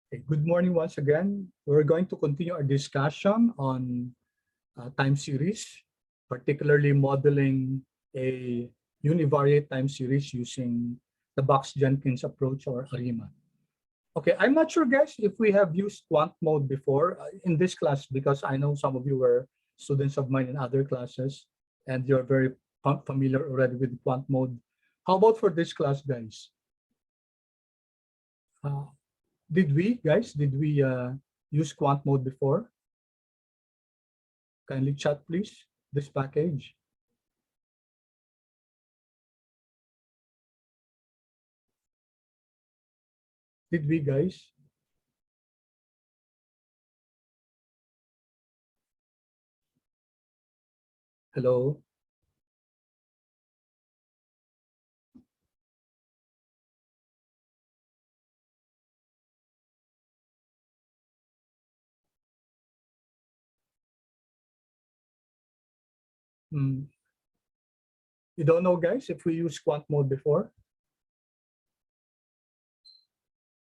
Okay, good morning once again. We're going to continue our discussion on time series, particularly modeling a univariate time series using the Box-Jenkins approach or ARIMA. Okay, I'm not sure, guys, if we have used quant mode before in this class, because I know some of you were students of mine in other classes and you're very familiar already with quant mode. How about for this class, guys? Did we use quant mode before? Kindly chat, please, this package. Did we, guys? Hello? Hmm. You don't know, guys, if we use quant mode before?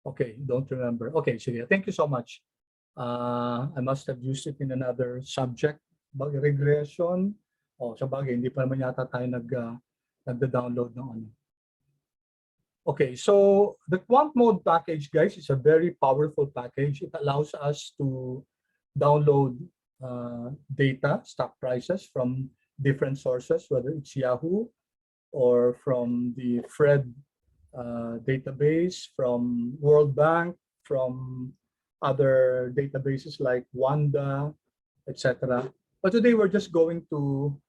Okay, don't remember. Okay, sige. Thank you so much. I must have used it in another subject, regression. Oh, sa bagay, hindi pa naman yata tayo nagda-download ng ano. Okay, so the quant mode package, guys, is a very powerful package. It allows us to download data, stock prices from different sources, whether it's Yahoo or from the FRED database, from World Bank, from other databases like Wanda, etc. But today we're just going to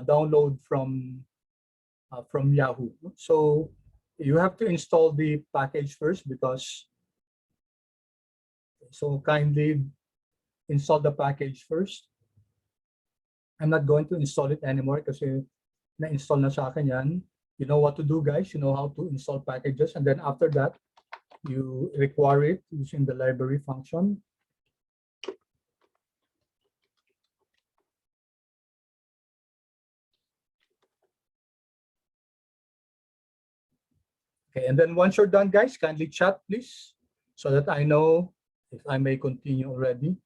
download from Yahoo. So you have to install the package first because, so kindly install the package first. I'm not going to install it anymore kasi na-install na sa akin yan. You know what to do, guys. You know how to install packages. And then after that, you require it using the library function. Okay, and then once you're done, guys, kindly chat, please, so that I know if I may continue already.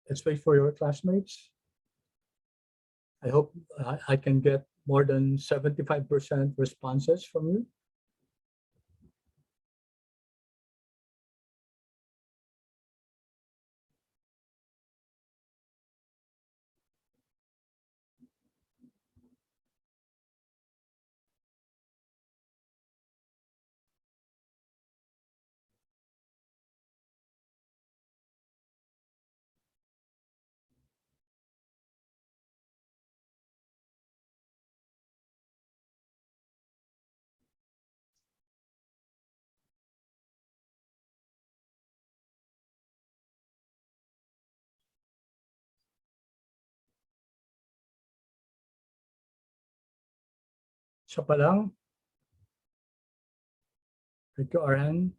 Let's wait for your classmates. I hope I can get more than 75% responses from you. Siya pa lang. Thank you, Arhan.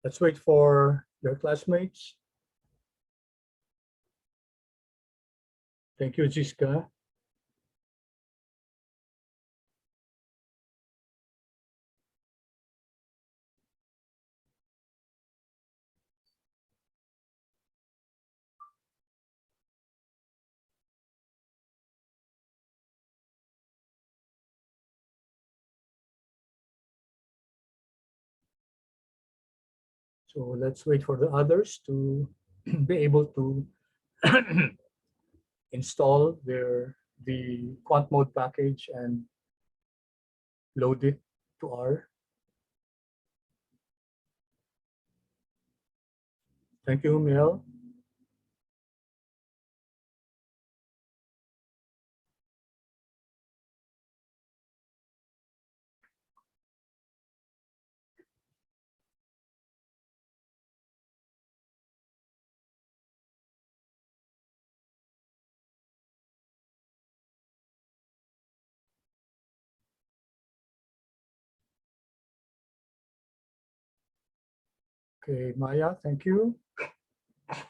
Let's wait for your classmates. Thank you, Jiska. So let's wait for the others to be able to install the quant mode package and load it to R. Thank you, Mel. Okay, Maya, thank you.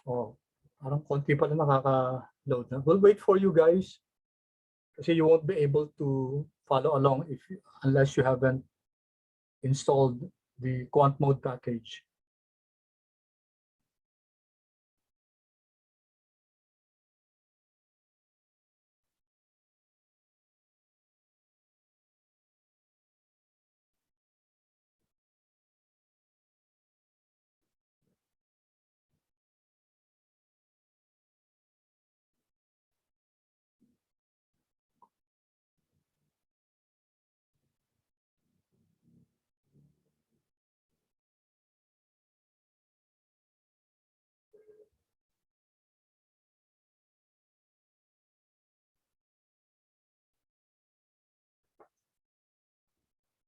Oh, parang konti pa na nakaka-load na. We'll wait for you guys kasi you won't be able to follow along unless you haven't installed the quant mode package.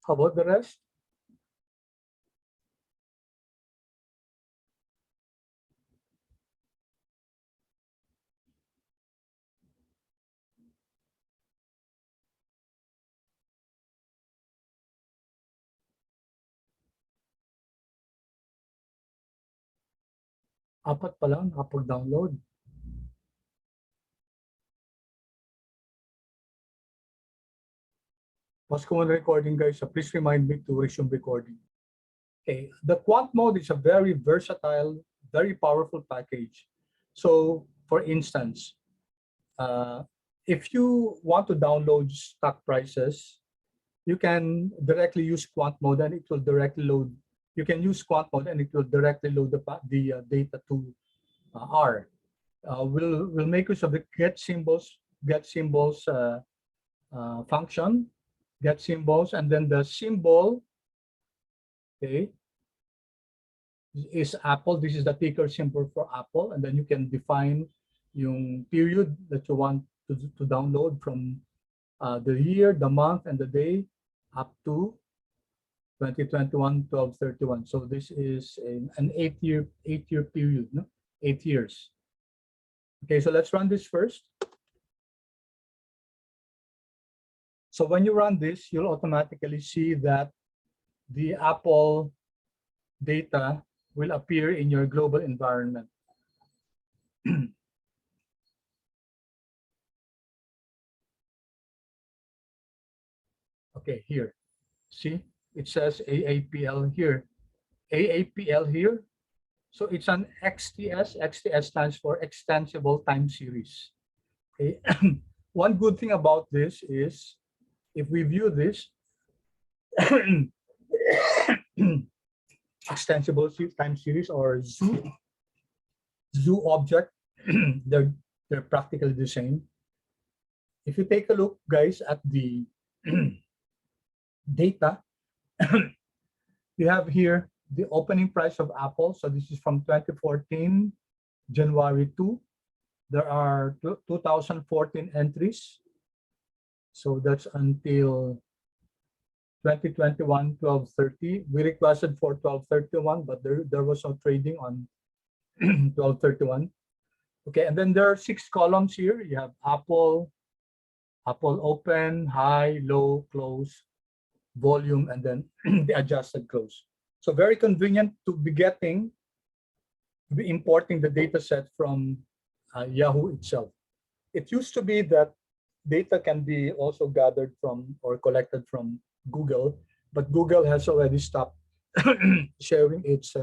How about the rest? Apat pa lang nakapag-download. Pause ko muna recording, guys. So please remind me to resume recording. Okay, the quant mode is a very versatile, very powerful package. So, for instance, if you want to download stock prices, you can directly use quant mode and it will directly load. You can use quant mode and it will directly load the data to R. We'll make use of the get symbols function, get symbols, and then the symbol, okay, is Apple. This is the ticker symbol for Apple, and then you can define yung period that you want to download from the year, the month, and the day up to 2021 12/31. So this is an 8-year period, no? 8 years. Okay, so let's run this first. So when you run this, you'll automatically see that the Apple data will appear in your global environment. Okay, here. See, it says AAPL here. AAPL here. So it's an XTS. XTS stands for Extensible Time Series. Okay. One good thing about this is if we view this extensible time series or zoo object, they're practically the same. If you take a look, guys, at the data, you have here the opening price of Apple. So this is from 2014, January 2. There are 2014 entries. So that's until 2021, 12/30. We requested for 12/31, but there was no trading on 12/31. Okay, and then there are 6 columns here. You have Apple open, high, low, close, volume, and then the adjusted close. So very convenient to be importing the data set from Yahoo itself. It used to be that data can be also gathered from or collected from Google, but Google has already stopped sharing its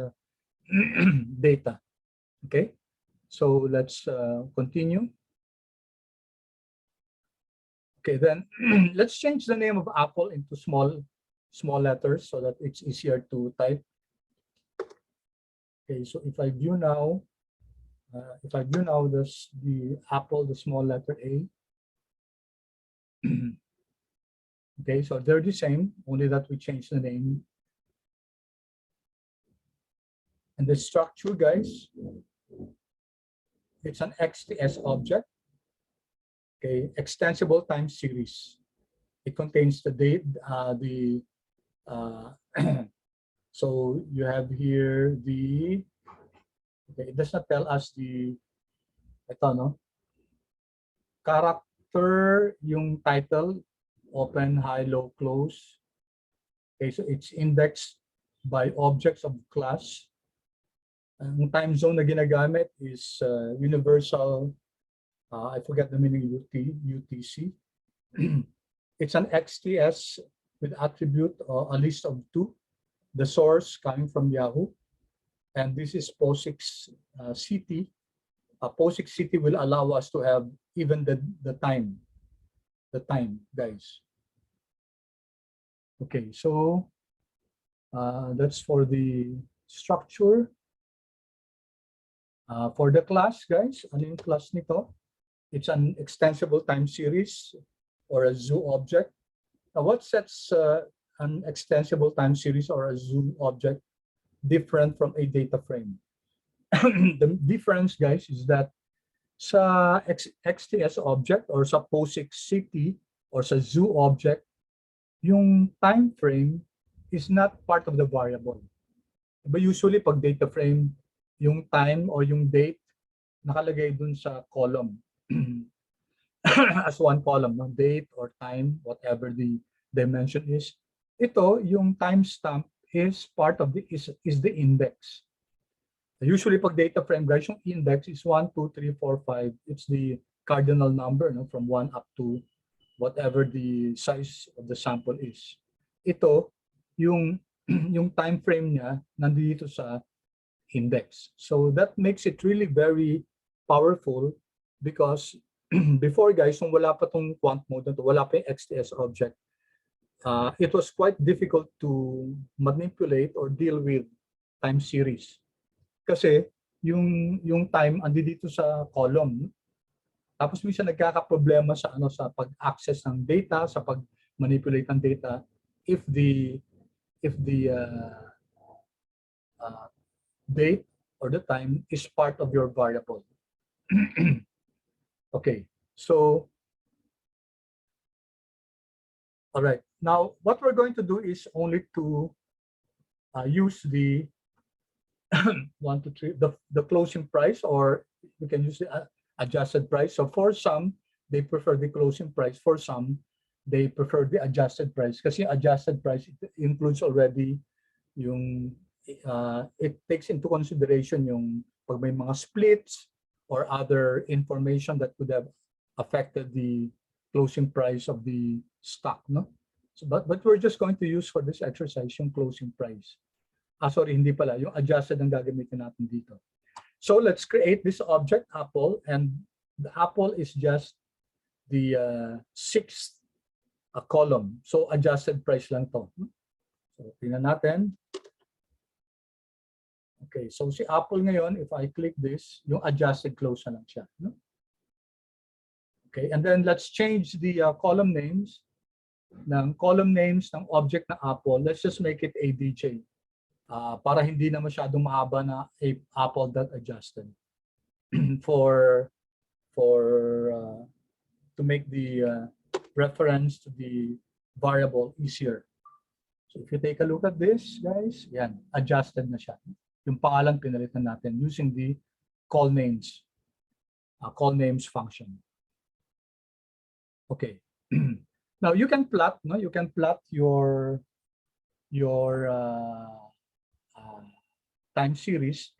data. Okay, so let's continue. Okay, then let's change the name of Apple into small letters so that it's easier to type. Okay, so if I view now, the Apple, the small letter A. Okay, so they're the same, only that we change the name. And the structure, guys, it's an XTS object. Okay, extensible time series. It contains the date, so you have here the, okay, it does not tell us the, ito, no? Character, yung title, open, high, low, close. Okay, so it's indexed by objects of class. Ang time zone na ginagamit is universal, I forget the meaning, UTC. It's an XTS with attribute a list of 2. The source coming from Yahoo. And this is POSIX CT. POSIX CT will allow us to have even the time, guys. Okay, so that's for the structure. For the class, guys, ano yung class nito? It's an extensible time series or a zoo object. Now, what sets an extensible time series or a zoo object different from a data frame? The difference, guys, is that sa XTS object or sa POSIX city or sa zoo object, yung time frame is not part of the variable. But usually, pag data frame, yung time or yung date nakalagay dun sa column as one column, no? Date or time, whatever the dimension is. Ito, yung timestamp is part of is the index. Usually, pag data frame, guys, yung index is 1, 2, 3, 4, 5. It's the cardinal number, no? From 1 up to whatever the size of the sample is. Ito, yung yung time frame niya nandito sa index. So that makes it really very powerful because before, guys, nung wala pa tong quant mode, wala pa yung XTS object, it was quite difficult to manipulate or deal with time series. Kasi yung time andi dito sa column. Tapos minsan nagkakaproblema sa pag-access ng data, sa pag-manipulate ng data if the date or the time is part of your variable. Okay, so all right. Now, what we're going to do is only to use the 1, 2, 3, the closing price, or we can use the adjusted price. So for some, they prefer the closing price. For some, they prefer the adjusted price. Kasi adjusted price includes already yung it takes into consideration yung pag may mga splits or other information that could have affected the closing price of the stock, no? So, but we're just going to use for this exercise yung closing price. Sorry, hindi pala. Yung adjusted ang gagamitin natin dito. So let's create this object, apple, and the apple is just the 6th column. So adjusted price lang to. So tingnan natin. Okay, so si apple ngayon, if I click this, yung adjusted close na lang siya. No? Okay, and then let's change the column names ng object na apple. Let's just make it ADJ. Para hindi na masyadong mahaba na apple.adjusted for to make the reference to the variable easier. So if you take a look at this, guys, yan, adjusted na siya. Yung pangalan pinalitan natin using the call names function. Okay. Now you can plot, no? You can plot your time series.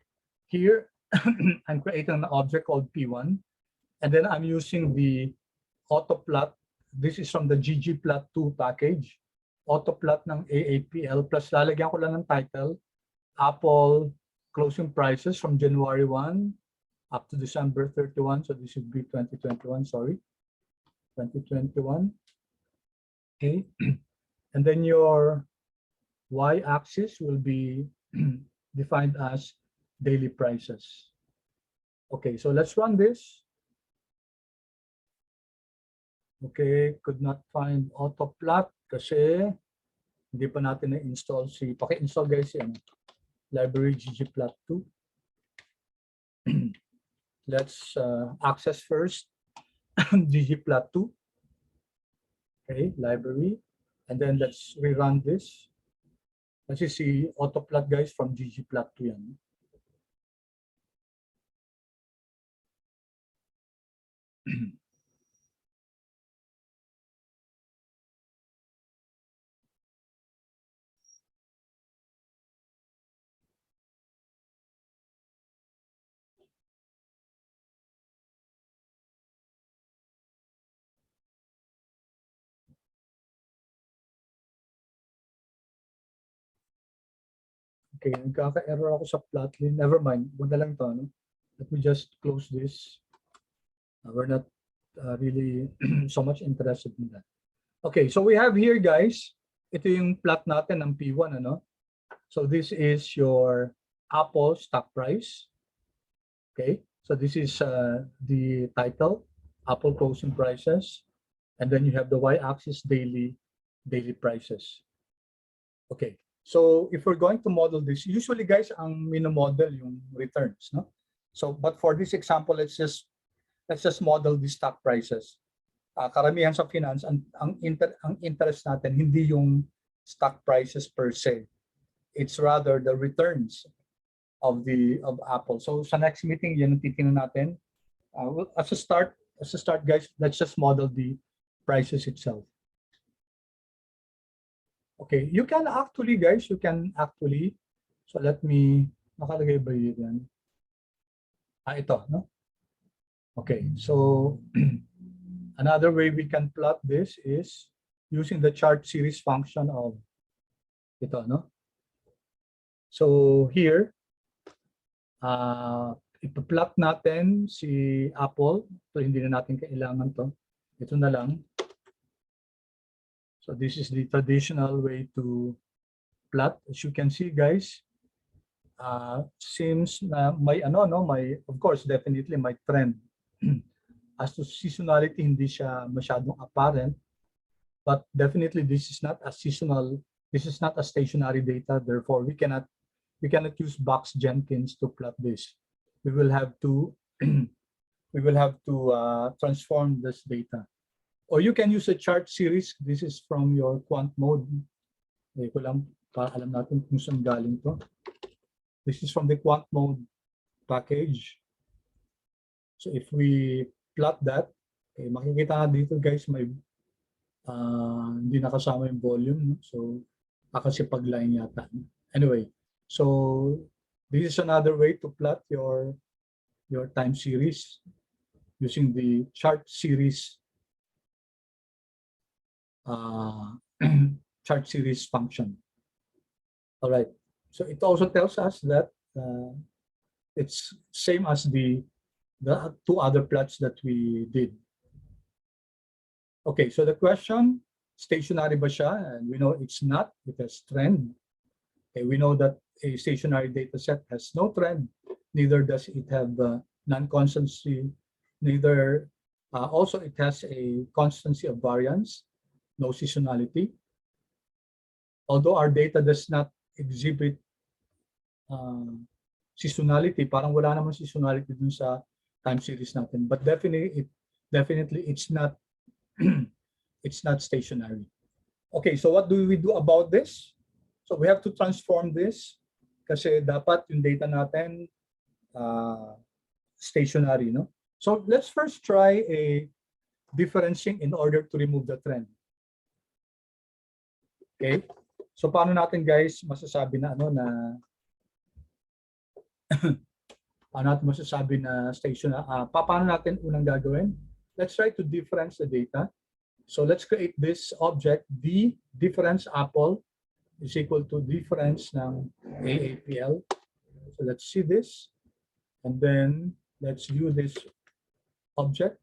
Here, I'm creating an object called P1, and then I'm using the autoplot. This is from the ggplot2 package. Autoplot ng AAPL plus lalagyan ko lang ng title, Apple closing prices from January 1 up to December 31. So this should be 2021, sorry. 2021. Okay. And then your y-axis will be defined as daily prices. Okay, so let's run this. Okay, could not find autoplot kasi hindi pa natin na-install paki-install guys yan. Library ggplot2. Let's access first ggplot2. Okay, library. And then let's rerun this. Let's see autoplot guys from ggplot2 yan. Okay, nagkaka-error ako sa plotly. Never mind. Wag na lang to. No? Let me just close this. We're not really so much interested in that. Okay, so we have here, guys, ito yung plot natin ng P1. Ano? So this is your Apple stock price. Okay, so this is the title, Apple closing prices. And then you have the y-axis daily prices. Okay, so if we're going to model this, usually guys, ang minomodel yung returns, no? So, but for this example, let's just model the stock prices. Karamihan sa finance, ang interest natin hindi yung stock prices per se. It's rather the returns of Apple. So sa next meeting, yan ang titingnan natin. Well, as a start, guys, let's just model the prices itself. Okay, you can actually, guys, so let me, nakalagay ba yun? Ito, no? Okay, so another way we can plot this is using the chart series function of ito, no? So here, ipa-plot natin si Apple. So hindi na natin kailangan to. Ito na lang. So this is the traditional way to plot. As you can see, guys, seems na may may, of course, definitely may trend. As to seasonality, hindi siya masyadong apparent, but definitely this is not a seasonal, this is not a stationary data. Therefore, we cannot use Box Jenkins to plot this. We will have to transform this data. Or you can use a chart series. This is from your quant mode. Ko lang para alam natin kung saan galing to. This is from the quant mode package. So if we plot that, okay, makikita nga dito, guys, may hindi nakasama yung volume. So kakasipag line yata. Anyway, so this is another way to plot your time series using the chart series chart series function. All right. So it also tells us that it's same as the two other plots that we did. Okay, so the question, stationary ba siya? And we know it's not, it has trend. Okay, we know that a stationary data set has no trend, neither does it have non-constancy, neither also it has a constancy of variance, no seasonality. Although our data does not exhibit seasonality, parang wala naman seasonality dun sa time series natin. But definitely it's not it's not stationary. Okay, so what do we do about this? So we have to transform this kasi dapat yung data natin stationary, no? So let's first try a differencing in order to remove the trend. Okay? So paano natin, guys, masasabi na paano natin masasabi na stationary? Paano natin unang gagawin? Let's try to difference the data. So let's create this object, the difference Apple is equal to difference ng AAPL. So let's see this. And then let's view this object.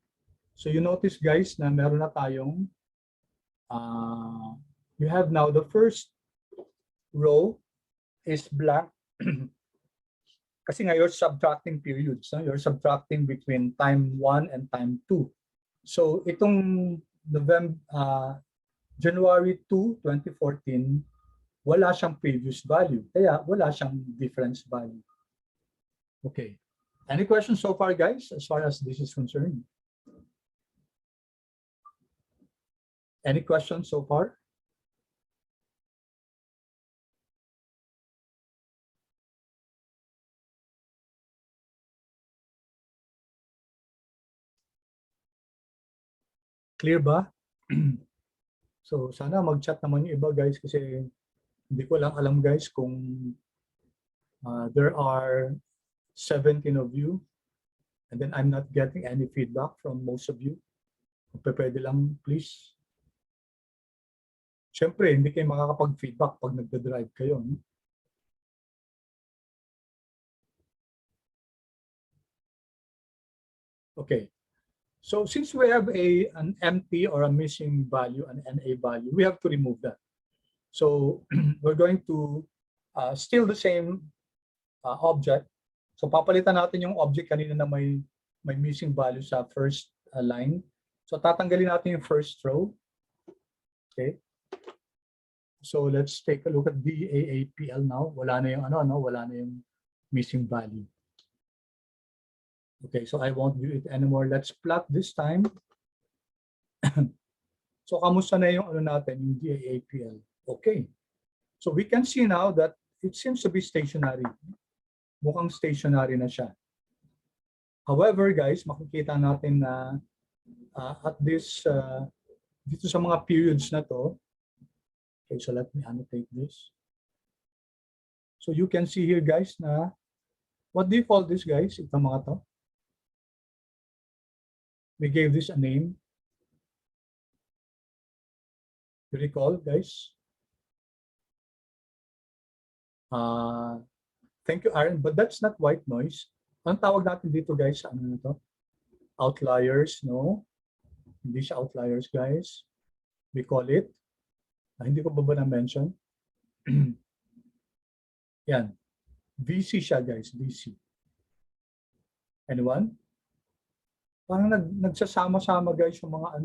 So you notice, guys, na meron na tayong, you have now the first row is blank. Kasi nga you're subtracting periods. No? You're subtracting between time 1 and time 2. So itong January 2, 2014, wala siyang previous value. Kaya wala siyang difference value. Okay. Any questions so far, guys, as far as this is concerned? Any questions so far? Clear ba? So sana mag-chat naman yung iba, guys, kasi hindi ko lang alam, guys, kung there are 17 of you and then I'm not getting any feedback from most of you. Kung pwede lang, please. Siyempre, hindi kayo makakapag-feedback pag nagda-drive kayo. No? Okay. So since we have an empty or a missing value, an NA value, we have to remove that. So we're going to steal the same object. So papalitan natin yung object kanina na may missing value sa first line. So tatanggalin natin yung first row. Okay. So let's take a look at VAAPL now. Wala na yung wala na yung missing value. Okay, so I won't do it anymore. Let's plot this time. So kamusta na yung natin, yung VAAPL? Okay. So we can see now that it seems to be stationary. Mukhang stationary na siya. However, guys, makikita natin na at this dito sa mga periods na to. Okay, so let me annotate this. So you can see here, guys, na what do you call this, guys? Itong mga to. We gave this a name. You recall, guys? Thank you, Aaron. But that's not white noise. Anong tawag natin dito, guys? Ano na to? Outliers, no? Hindi siya outliers, guys. We call it. Hindi ko ba na-mention? Yan. VC siya, guys. VC. Anyone? Parang nagsasama-sama, guys, yung mga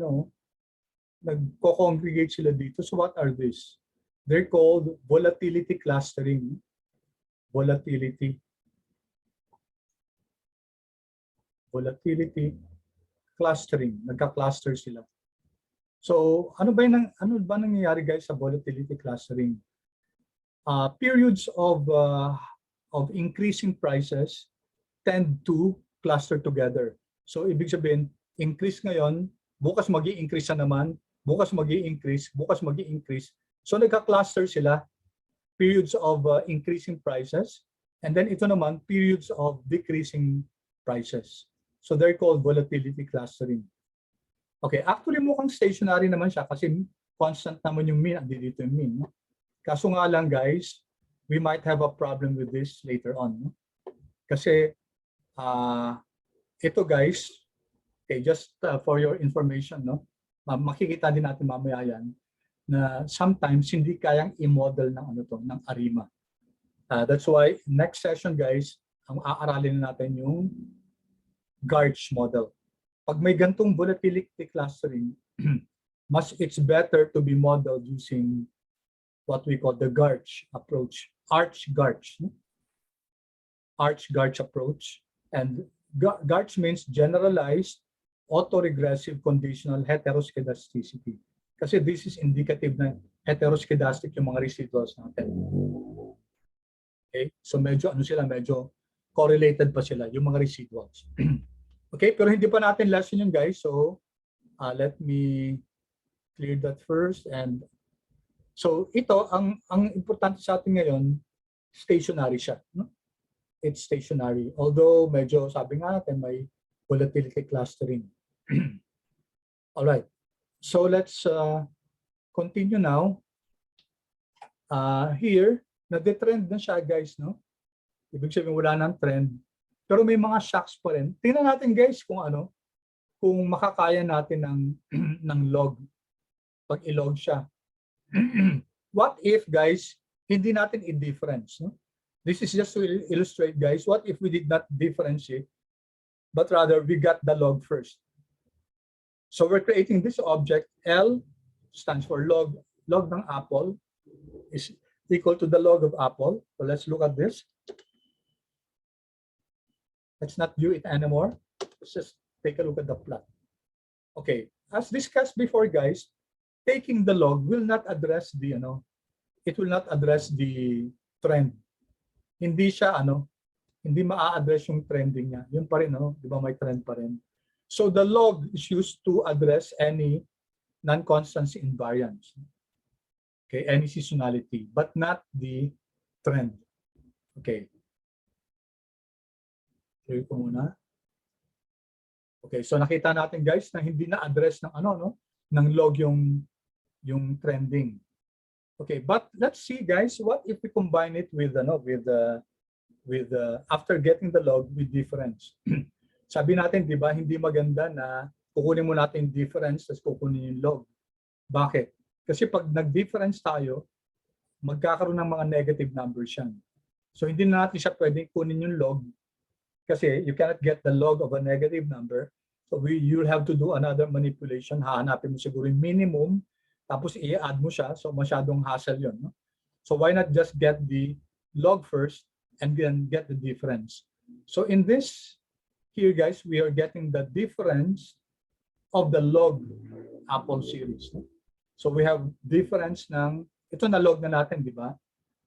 nagko-congregate sila dito. So what are these? They're called volatility clustering. Volatility clustering. Nagka-cluster sila. So ano ba nangyayari, guys, sa volatility clustering? Periods of increasing prices tend to cluster together. So ibig sabihin, increase ngayon, bukas magi-increase na naman, bukas magi-increase, bukas magi-increase. So nagka-cluster sila, periods of increasing prices, and then ito naman, periods of decreasing prices. So they're called volatility clustering. Okay, actually mukhang stationary naman siya kasi constant naman yung mean, dito yung mean. No? Kaso nga lang, guys, we might have a problem with this later on. No? Kasi ito, guys, okay, just for your information, no? Makikita din natin mamaya yan na sometimes hindi kayang i-model ng ARIMA. That's why next session, guys, ang aaralin natin yung GARCH model. Pag may gantong volatility clustering, it's better to be modeled using what we call the GARCH approach, ARCH-GARCH. ARCH-GARCH approach. And GARCH means generalized autoregressive conditional heteroskedasticity. Kasi this is indicative na heteroskedastic yung mga residuals natin. Okay? So medyo medyo correlated pa sila yung mga residuals. Okay, pero hindi pa natin lesson yun, guys. So let me clear that first. And so ito, ang importante sa atin ngayon, stationary siya. No? It's stationary. Although medyo sabi nga natin may volatility clustering. All right. So let's continue now. Here, nade-trend na siya, guys, no? Ibig sabihin wala nang trend. Pero may mga shocks pa rin. Tingnan natin, guys, kung kung makakaya natin ng log. Pag i-log siya. What if, guys, hindi natin i-difference, no? This is just to illustrate, guys, what if we did not differentiate, but rather we got the log first. So we're creating this object. L stands for log. Log ng apple is equal to the log of apple. So let's look at this. Let's not do it anymore. Let's just take a look at the plot. Okay, as discussed before, guys, taking the log will not address the it will not address the trend. Hindi siya hindi maa-address yung trending niya. Yun pa rin, di ba, may trend pa rin. So the log is used to address any non-constancy invariance. Okay, any seasonality, but not the trend. Okay. Clear ko muna. Okay, so nakita natin, guys, na hindi na-address ng ng log yung trending. Okay, but let's see, guys, what if we combine it with after getting the log with difference. Sabi natin, di ba, hindi maganda na kukunin mo natin yung difference tapos kukunin yung log. Bakit? Kasi pag nag-difference tayo, magkakaroon ng mga negative numbers yan. So hindi na natin siya pwedeng kunin yung log kasi you cannot get the log of a negative number. So you'll have to do another manipulation. Hahanapin mo siguro yung minimum, tapos i-add mo siya. So masyadong hassle yun. No? So why not just get the log first and then get the difference? So in this here, guys, we are getting the difference of the log Apple series. No? So we have difference ng, ito na log na natin, di ba?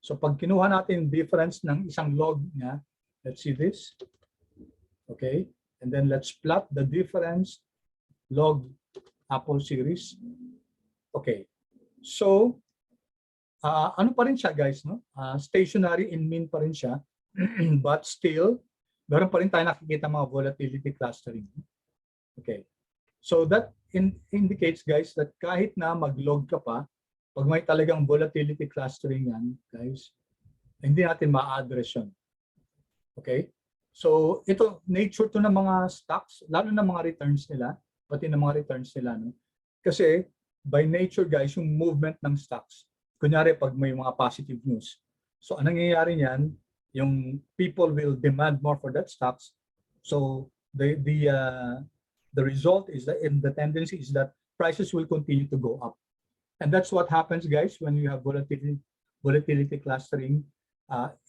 So pag kinuha natin yung difference ng isang log niya, let's see this. Okay, and then let's plot the difference log Apple series. Okay, so ano pa rin siya, guys, no? Stationary in mean pa rin siya, but still, meron pa rin tayo nakikita mga volatility clustering. Okay, so that indicates, guys, that kahit na mag-log ka pa, pag may talagang volatility clustering yan, guys, hindi natin ma-address yun. Okay? So, ito, nature to ng mga stocks, lalo na mga returns nila, pati ng mga returns nila. No? Kasi, by nature, guys, yung movement ng stocks, kunyari pag may mga positive news. So, anong nangyayari niyan? Yung people will demand more for that stocks. So, the result is that, and the tendency is that prices will continue to go up. And that's what happens, guys, when you have volatility clustering.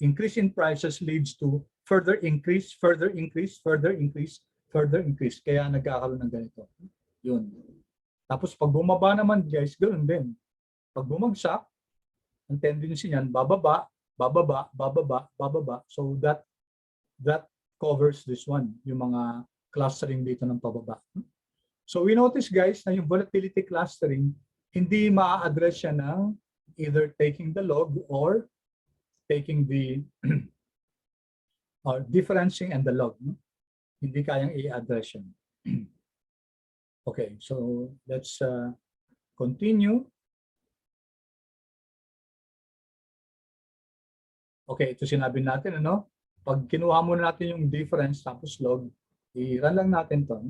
Increase in prices leads to further increase, further increase, further increase, further increase. Kaya nagkakaroon ng ganito. Yun. Tapos pag bumaba naman, guys, ganoon din. Pag bumagsak, ang tendency niyan, bababa, bababa, bababa, bababa. So that covers this one, yung mga clustering dito ng pababa. So we notice, guys, na yung volatility clustering, hindi ma-address siya ng either taking the log or taking the or differencing and the log. No? Hindi kayang i-address yan. Okay, so let's continue. Okay, ito sinabi natin, ano? Pag kinuha muna natin yung difference tapos log, i-run lang natin to.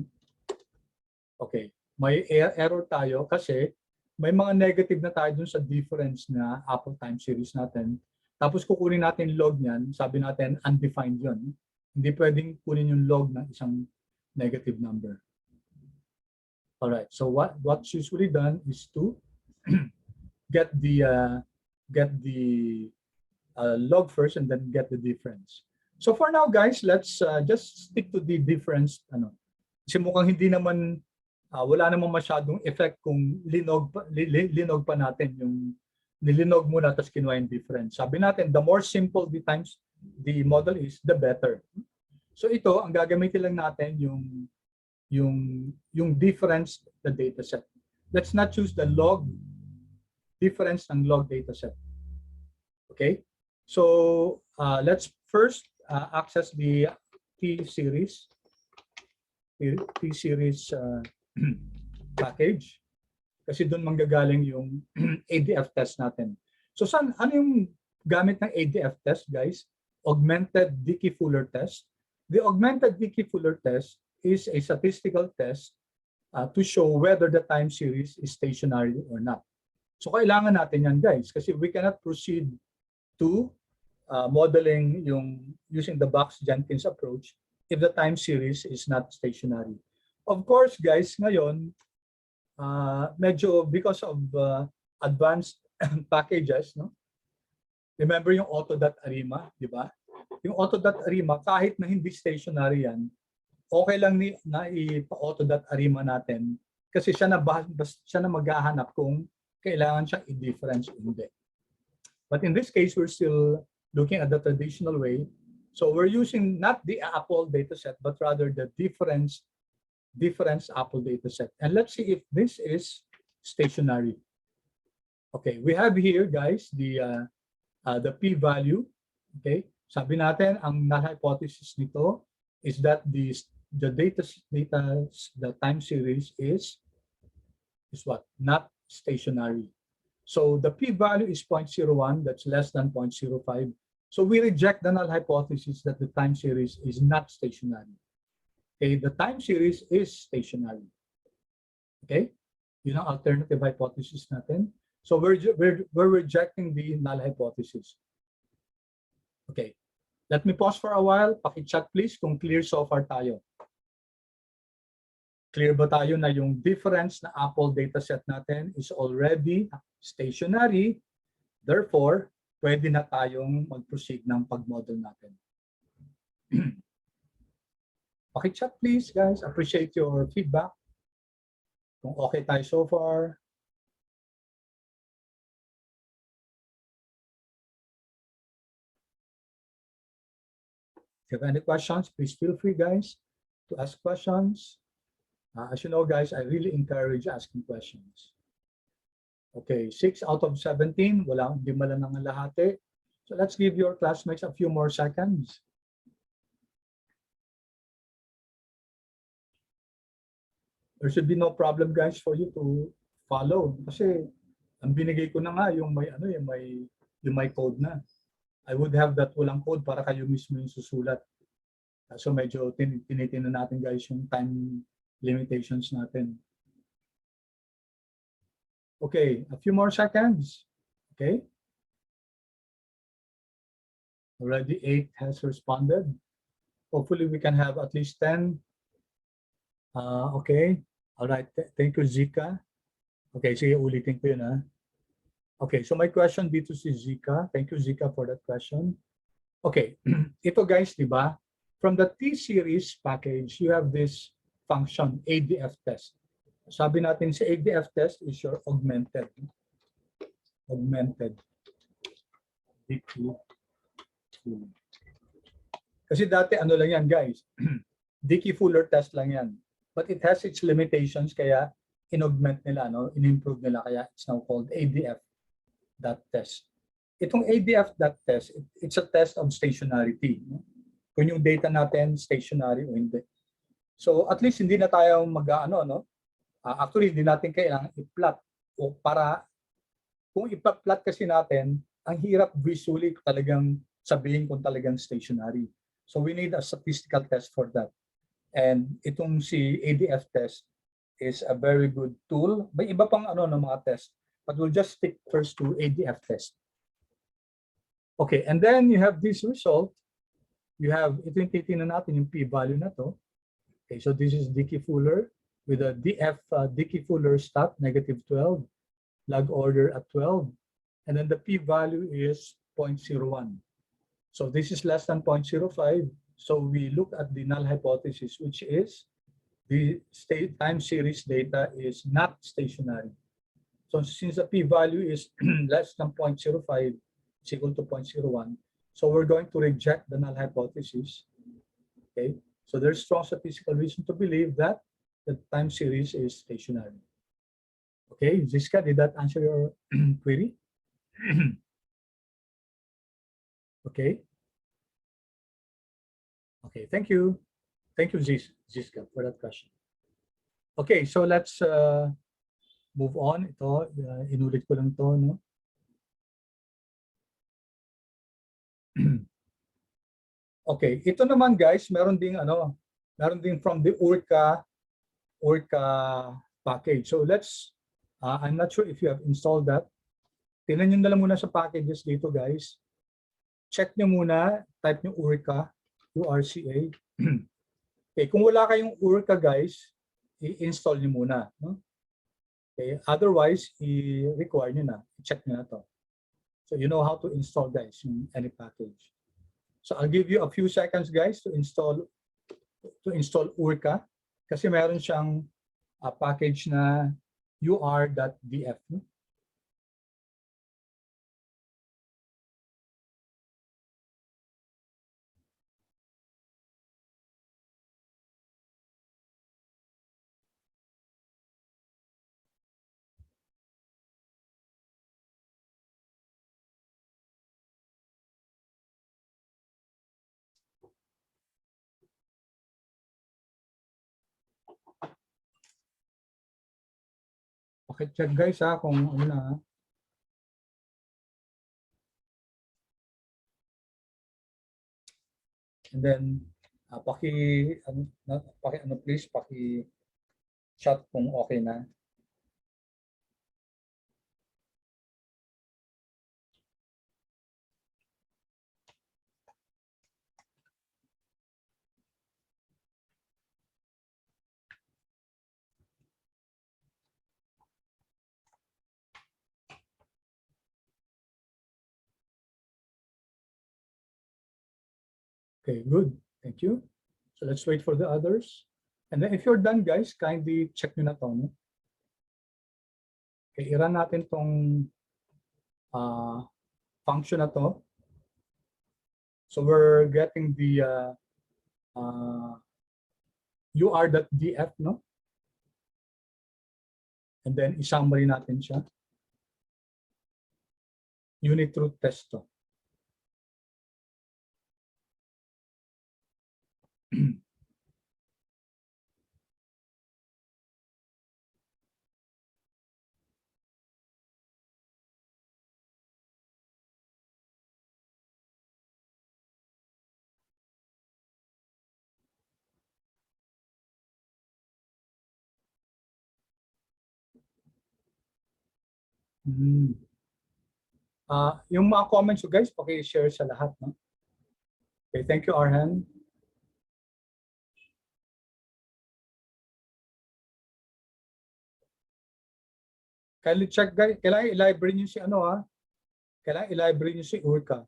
Okay, may error tayo kasi may mga negative na tayo dun sa difference na Apple time series natin. Tapos kukunin natin log niyan, sabi natin undefined yun. Hindi pwedeng kunin yung log ng isang negative number. Alright, so what's usually done is to get the log first and then get the difference. So for now, guys, let's just stick to the difference. Kasi mukhang hindi naman, wala namang masyadong effect kung linog pa natin yung nilinog muna tapos kinuha yung difference. Sabi natin, the more simple the model is, the better. So ito, ang gagamitin lang natin yung difference the dataset. Let's not choose the log difference ng log dataset. Okay? So let's first access the T-series package. Kasi doon manggagaling yung ADF test natin. So ano yung gamit ng ADF test, guys? Augmented Dickey-Fuller test. The augmented Dickey-Fuller test is a statistical test to show whether the time series is stationary or not. So kailangan natin yan, guys, kasi we cannot proceed to modeling using the Box-Jenkins approach if the time series is not stationary. Of course, guys, ngayon, medyo because of advanced packages, no? Remember yung auto.arima, di ba? Yung auto.arima, kahit na hindi stationary yan, okay lang na ipa-auto.arima natin kasi siya na maghahanap kung kailangan siya i-difference o hindi. But in this case, we're still looking at the traditional way. So we're using not the Apple dataset, but rather the difference Apple dataset. And let's see if this is stationary. Okay, we have here, guys, the p-value. Okay, sabi natin ang null hypothesis nito is that the time series is what? Not stationary. So the p-value is 0.01. That's less than 0.05. So we reject the null hypothesis that the time series is not stationary. Okay, the time series is stationary. Okay, yun ang alternative hypothesis natin. So we're rejecting the null hypothesis. Okay, let me pause for a while. Paki-chat please kung clear so far tayo. Clear ba tayo na yung difference na Apple dataset natin is already stationary? Therefore, pwede na tayong mag-proceed ng pag-model natin. Paki-chat please guys. Appreciate your feedback. Kung okay tayo so far. If you have any questions, please feel free guys to ask questions. As you know guys, I really encourage asking questions. Okay, 6 out of 17, hindi man lang ang lahati. So let's give your classmates a few more seconds. There should be no problem guys for you to follow kasi ang binigay ko na nga yung may code na. I would have that walang code para kayo mismo yung susulat. So medyo tinitingnan natin guys yung time limitations natin. Okay, a few more seconds. Okay. Already 8 has responded. Hopefully we can have at least 10. Okay. All right. Thank you, Zika. Okay, sige, ulitin ko yun ha. Okay, so my question dito si Zika. Thank you, Zika, for that question. Okay, ito guys, di ba? From the T-series package, you have this function, ADF test. Sabi natin si ADF test is your augmented Dickey. Kasi dati ano lang yan guys, Dickey-Fuller test lang yan. But it has its limitations kaya in-augment nila, no? In-improve nila kaya it's now called ADF test. Itong ADF test, it's a test of stationarity. No? Kung yung data natin stationary o hindi. So at least hindi na tayo actually hindi natin kailangan i-plot o para kung i-plot kasi natin, ang hirap visually talagang sabihin kung talagang stationary. So we need a statistical test for that. And itong si ADF test is a very good tool. May iba pang mga test, but we'll just stick first to ADF test. Okay, and then you have this result. You have, ito yung titingnan natin yung p-value na to. Okay, so this is Dickey-Fuller with a Dickey-Fuller stat -12, log order at 12, and then the p-value is 0.01. So this is less than 0.05. So we look at the null hypothesis, which is the time series data is not stationary. So since the p-value is less than 0.05, it's equal to 0.01, so we're going to reject the null hypothesis. Okay, so there's strong statistical reason to believe that the time series is stationary. Okay, Ziska, did that answer your query? Okay. Okay, thank you. Thank you, Ziska, for that question. Okay, so let's move on. Ito, inulit ko lang to, no? Okay, ito naman guys, meron ding from the Orca package. So let's, I'm not sure if you have installed that. Tingnan nyo na lang muna sa packages dito guys. Check nyo muna, type nyo Orca, URCA. Okay, kung wala kayong Orca guys, i-install nyo muna. No? Okay, otherwise, i-require nyo na, i-check nyo na to. So you know how to install guys, any package. So I'll give you a few seconds guys to install Orca kasi meron siyang package na ur.df. Check guys kung ano na. And then Paki please, paki chat kung okay na. Okay, good. Thank you. So let's wait for the others. And then if you're done, guys, kindly check nyo na to. No? Okay, i-run natin tong function na to. So we're getting the ur.df, no? And then i-summary natin siya. Unit truth test to. Yung mga comments so guys, paki-share sa lahat. No? Okay, thank you, Arhan. Kindly check guys, kailangan i-library nyo si ano ha. Kailangan i-library nyo si Urka.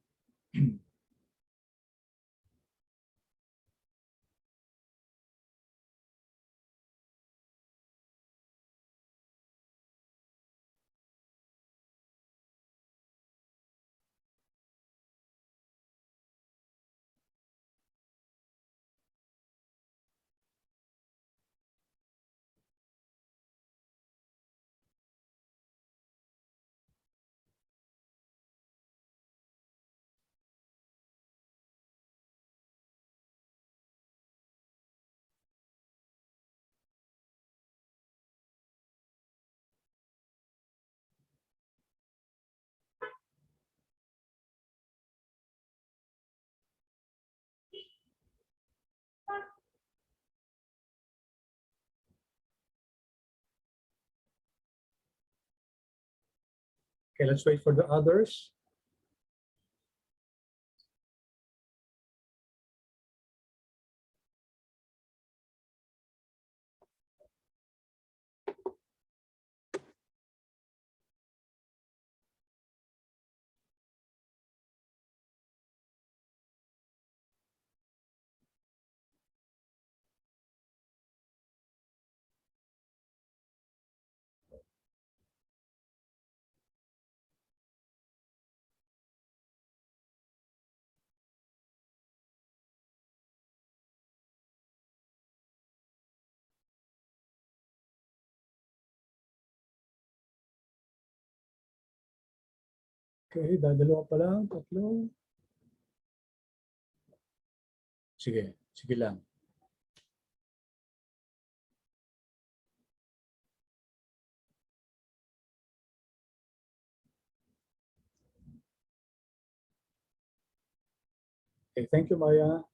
Okay, let's wait for the others. Okay, dadalawa pa lang, tatlo. Sige, sige lang. Okay, thank you, Maya.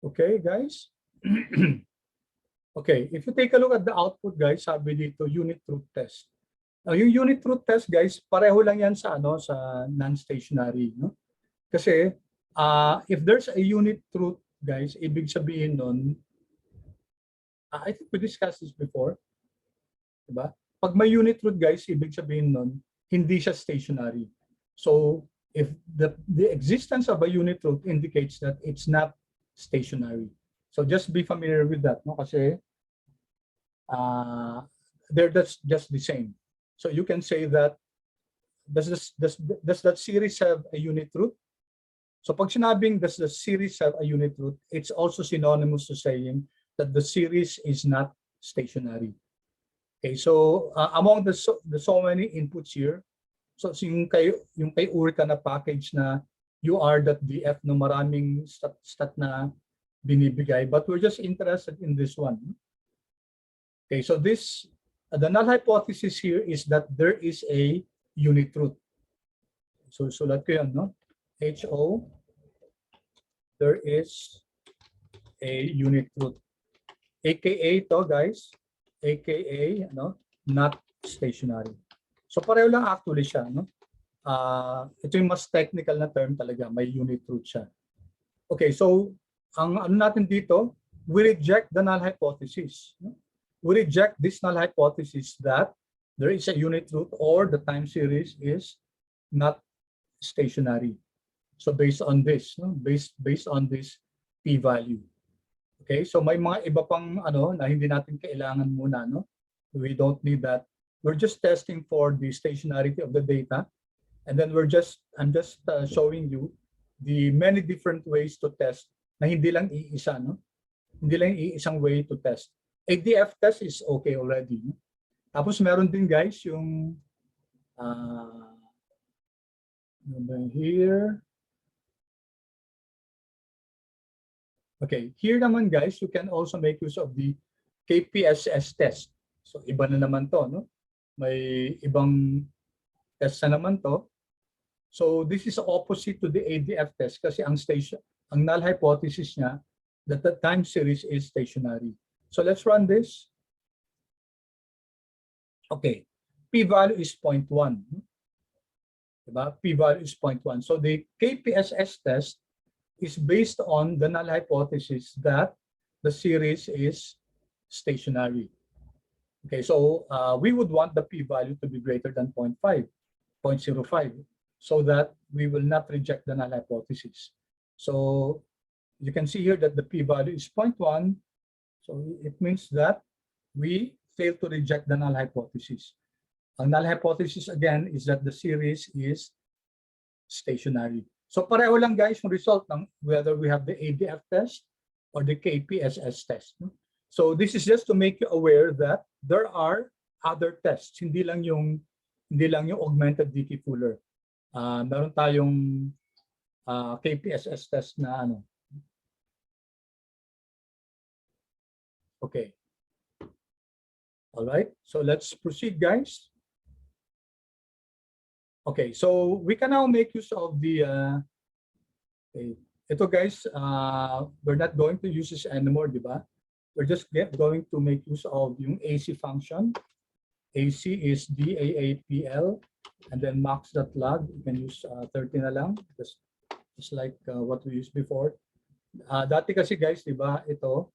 Okay, guys. Okay, if you take a look at the output, guys, sabi dito, unit truth test. Yung unit truth test, guys, pareho lang yan sa ano sa non-stationary, no? Kasi if there's a unit truth, guys, ibig sabihin nun, I think we discussed this before, diba? Pag may unit truth, guys, ibig sabihin nun, hindi siya stationary. So, if the existence of a unit root indicates that it's not stationary. So just be familiar with that, no? Kasi they're just the same. So you can say that does that series have a unit root? So pag sinabing does the series have a unit root, it's also synonymous to saying that the series is not stationary. Okay, so among the so many inputs here, so yung kay Ulrika na package na UR.df no maraming stat na binibigay, but we're just interested in this one. Okay, so this the null hypothesis here is that there is a unit root. So sulat ko yan, no? HO, there is a unit root. AKA to guys, AKA not stationary. So pareho lang actually siya, no? Ito yung mas technical na term talaga, may unit root siya. Okay, so ang ano natin dito, we reject the null hypothesis. No? We reject this null hypothesis that there is a unit root or the time series is not stationary. So based on this, no? based on this p-value. Okay, so may mga iba pang na hindi natin kailangan muna, no? We don't need that. We're just testing for the stationarity of the data, and then I'm just showing you the many different ways to test na hindi lang iisa, no? Hindi lang iisang way to test. ADF test is okay already. No? Tapos meron din guys yung here. Okay, here naman guys, you can also make use of the Kpss test. So iba na naman to, no? May ibang test na naman to. So this is opposite to the ADF test kasi ang null hypothesis niya that the time series is stationary. So let's run this. Okay, p-value is 0.1. Diba? P-value is 0.1. So the Kpss test is based on the null hypothesis that the series is stationary. Okay, so we would want the p-value to be greater than 0.5, 0.05, so that we will not reject the null hypothesis. So you can see here that the p-value is 0.1, so it means that we fail to reject the null hypothesis. Ang null hypothesis again is that the series is stationary. So pareho lang guys yung result ng whether we have the ADF test or the Kpss test. So this is just to make you aware that there are other tests, hindi lang yung augmented Dickey Fuller. Meron tayong Kpss test na Okay. All right. So let's proceed guys. Okay, so we can now make use of the ito guys, we're not going to use this anymore, di ba? We're just going to make use of yung AC function. AC is DAAPL and then max.log. You can use 30 na lang, just like what we used before. Dati kasi guys, di ba, ito,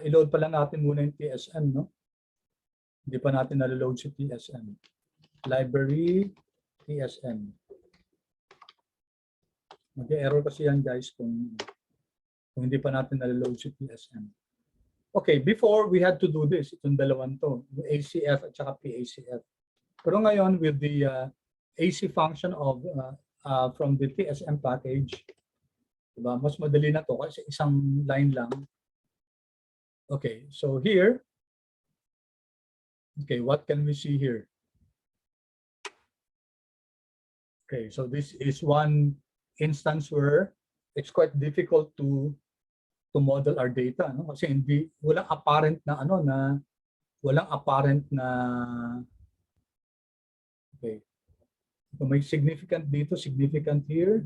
i-load pa lang natin muna yung TSM, no? Hindi pa natin naloload si TSM. Library TSM. Mag-error kasi yan guys kung hindi pa natin naloload si TSM. Okay, before we had to do this, itong dalawang to, ACF at saka PACF. Pero ngayon with the AC function of from the TSM package, diba, mas madali na to kasi isang line lang. Okay, so here, okay, what can we see here? Okay, so this is one instance where it's quite difficult to model our data, no? Kasi walang apparent na okay. So may significant dito, significant here.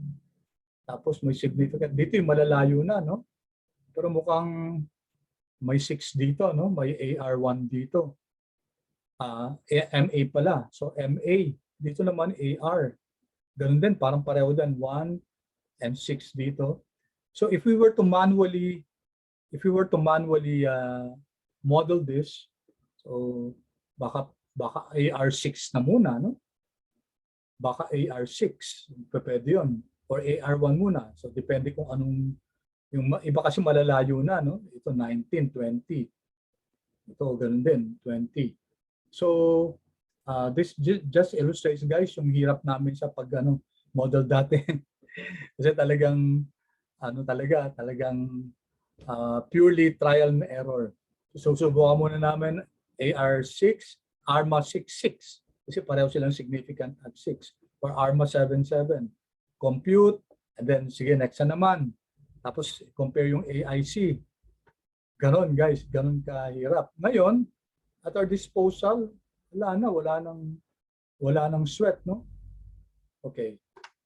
Tapos may significant dito, yung malalayo na, no? Pero mukhang may 6 dito, no? May AR1 dito. MA pala. So MA, dito naman AR. Ganun din, parang pareho din, 1 and 6 dito. So if we were to manually model this, so baka AR6 na muna, no? baka AR6, pwede yun. Or AR1 muna. So depende kung anong, yung iba kasi malalayo na, no? Ito 19, 20. Ito ganun din, 20. So this just illustrates, guys, yung hirap namin sa pag model dati. Kasi talagang talagang purely trial and error. So subukan muna namin AR6, ARIMA 6.6 kasi pareho silang significant at 6, or ARIMA 7.7. Compute, and then sige, next na naman. Tapos compare yung AIC. Ganon, guys, ganon kahirap. Ngayon, at our disposal, wala nang sweat, no? Okay.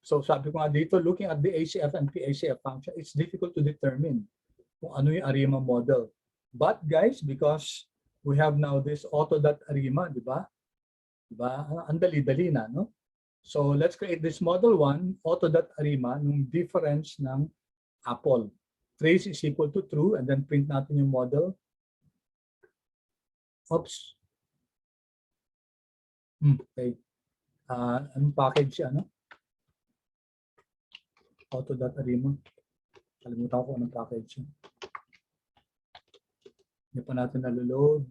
So sabi ko nga dito, looking at the ACF and PACF function, it's difficult to determine kung ano yung ARIMA model. But guys, because we have now this auto.arima, di ba? Diba? Ang dali-dali na, no? So let's create this model 1, auto.arima, yung difference ng apple. Trace is equal to true, and then print natin yung model. Oops. Okay. Anong package siya, no? Auto.arima. Kalimutan ko anong package siya. Hindi pa natin naloload.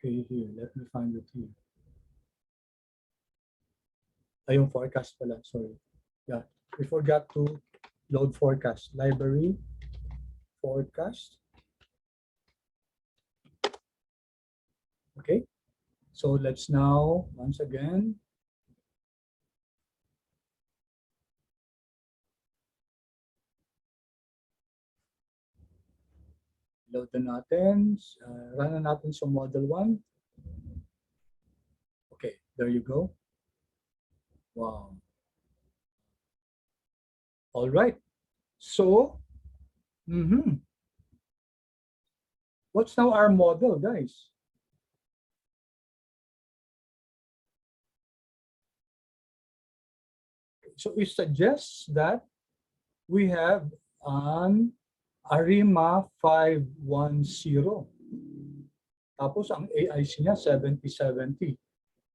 Okay, here. Let me find it here. Ay, yung forecast pala. Sorry. Yeah. We forgot to load forecast. Library. Forecast. Okay. So let's now, once again, load na natin. Run na natin sa model 1. Okay, there you go. Wow. All right. So, what's now our model, guys? So it suggests that we have an ARIMA 510. Tapos ang AIC niya 7070.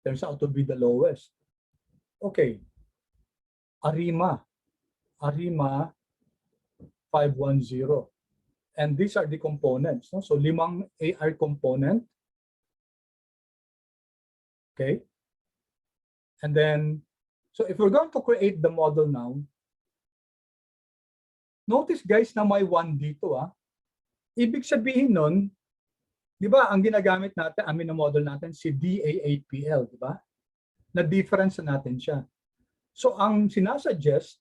Turns out to be the lowest. Okay. ARIMA 510. And these are the components. No? So 5 AR component. Okay. And then, so if we're going to create the model now, notice, guys, na may 1 dito. Ibig sabihin nun, di ba, ang ginagamit natin, na model natin, si DAAPL, di ba? Na difference natin siya. So ang sinasuggest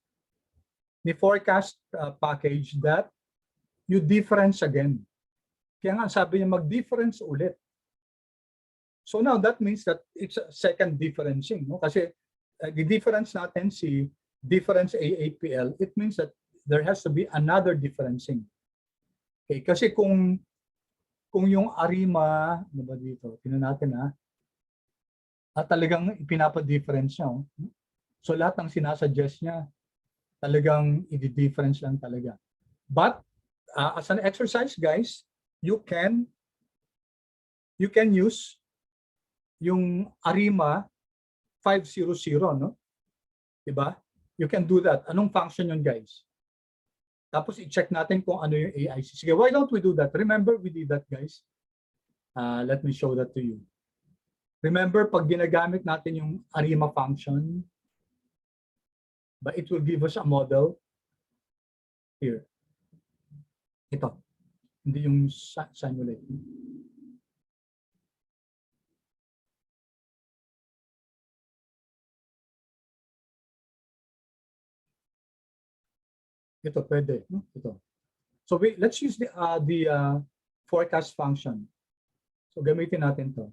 ni forecast package that you difference again. Kaya nga sabi niya mag-difference ulit. So now that means that it's a second differencing. No? Kasi the-difference natin si difference AAPL, it means that there has to be another differencing. Okay, kasi kung yung ARIMA, ano ba dito? Tingnan natin at talagang ipinapa-difference niya. So lahat ng sinasuggest niya, talagang i-difference lang talaga. But as an exercise, guys, you can use yung ARIMA 500, no? Diba? You can do that. Anong function yun, guys? Tapos i-check natin kung ano yung AIC. Sige, why don't we do that? Remember, we did that, guys. Let me show that to you. Remember, pag ginagamit natin yung ARIMA function, but it will give us a model here. Ito. Hindi yung simulate. Ito pwede, no? Ito. So let's use the forecast function. So gamitin natin to.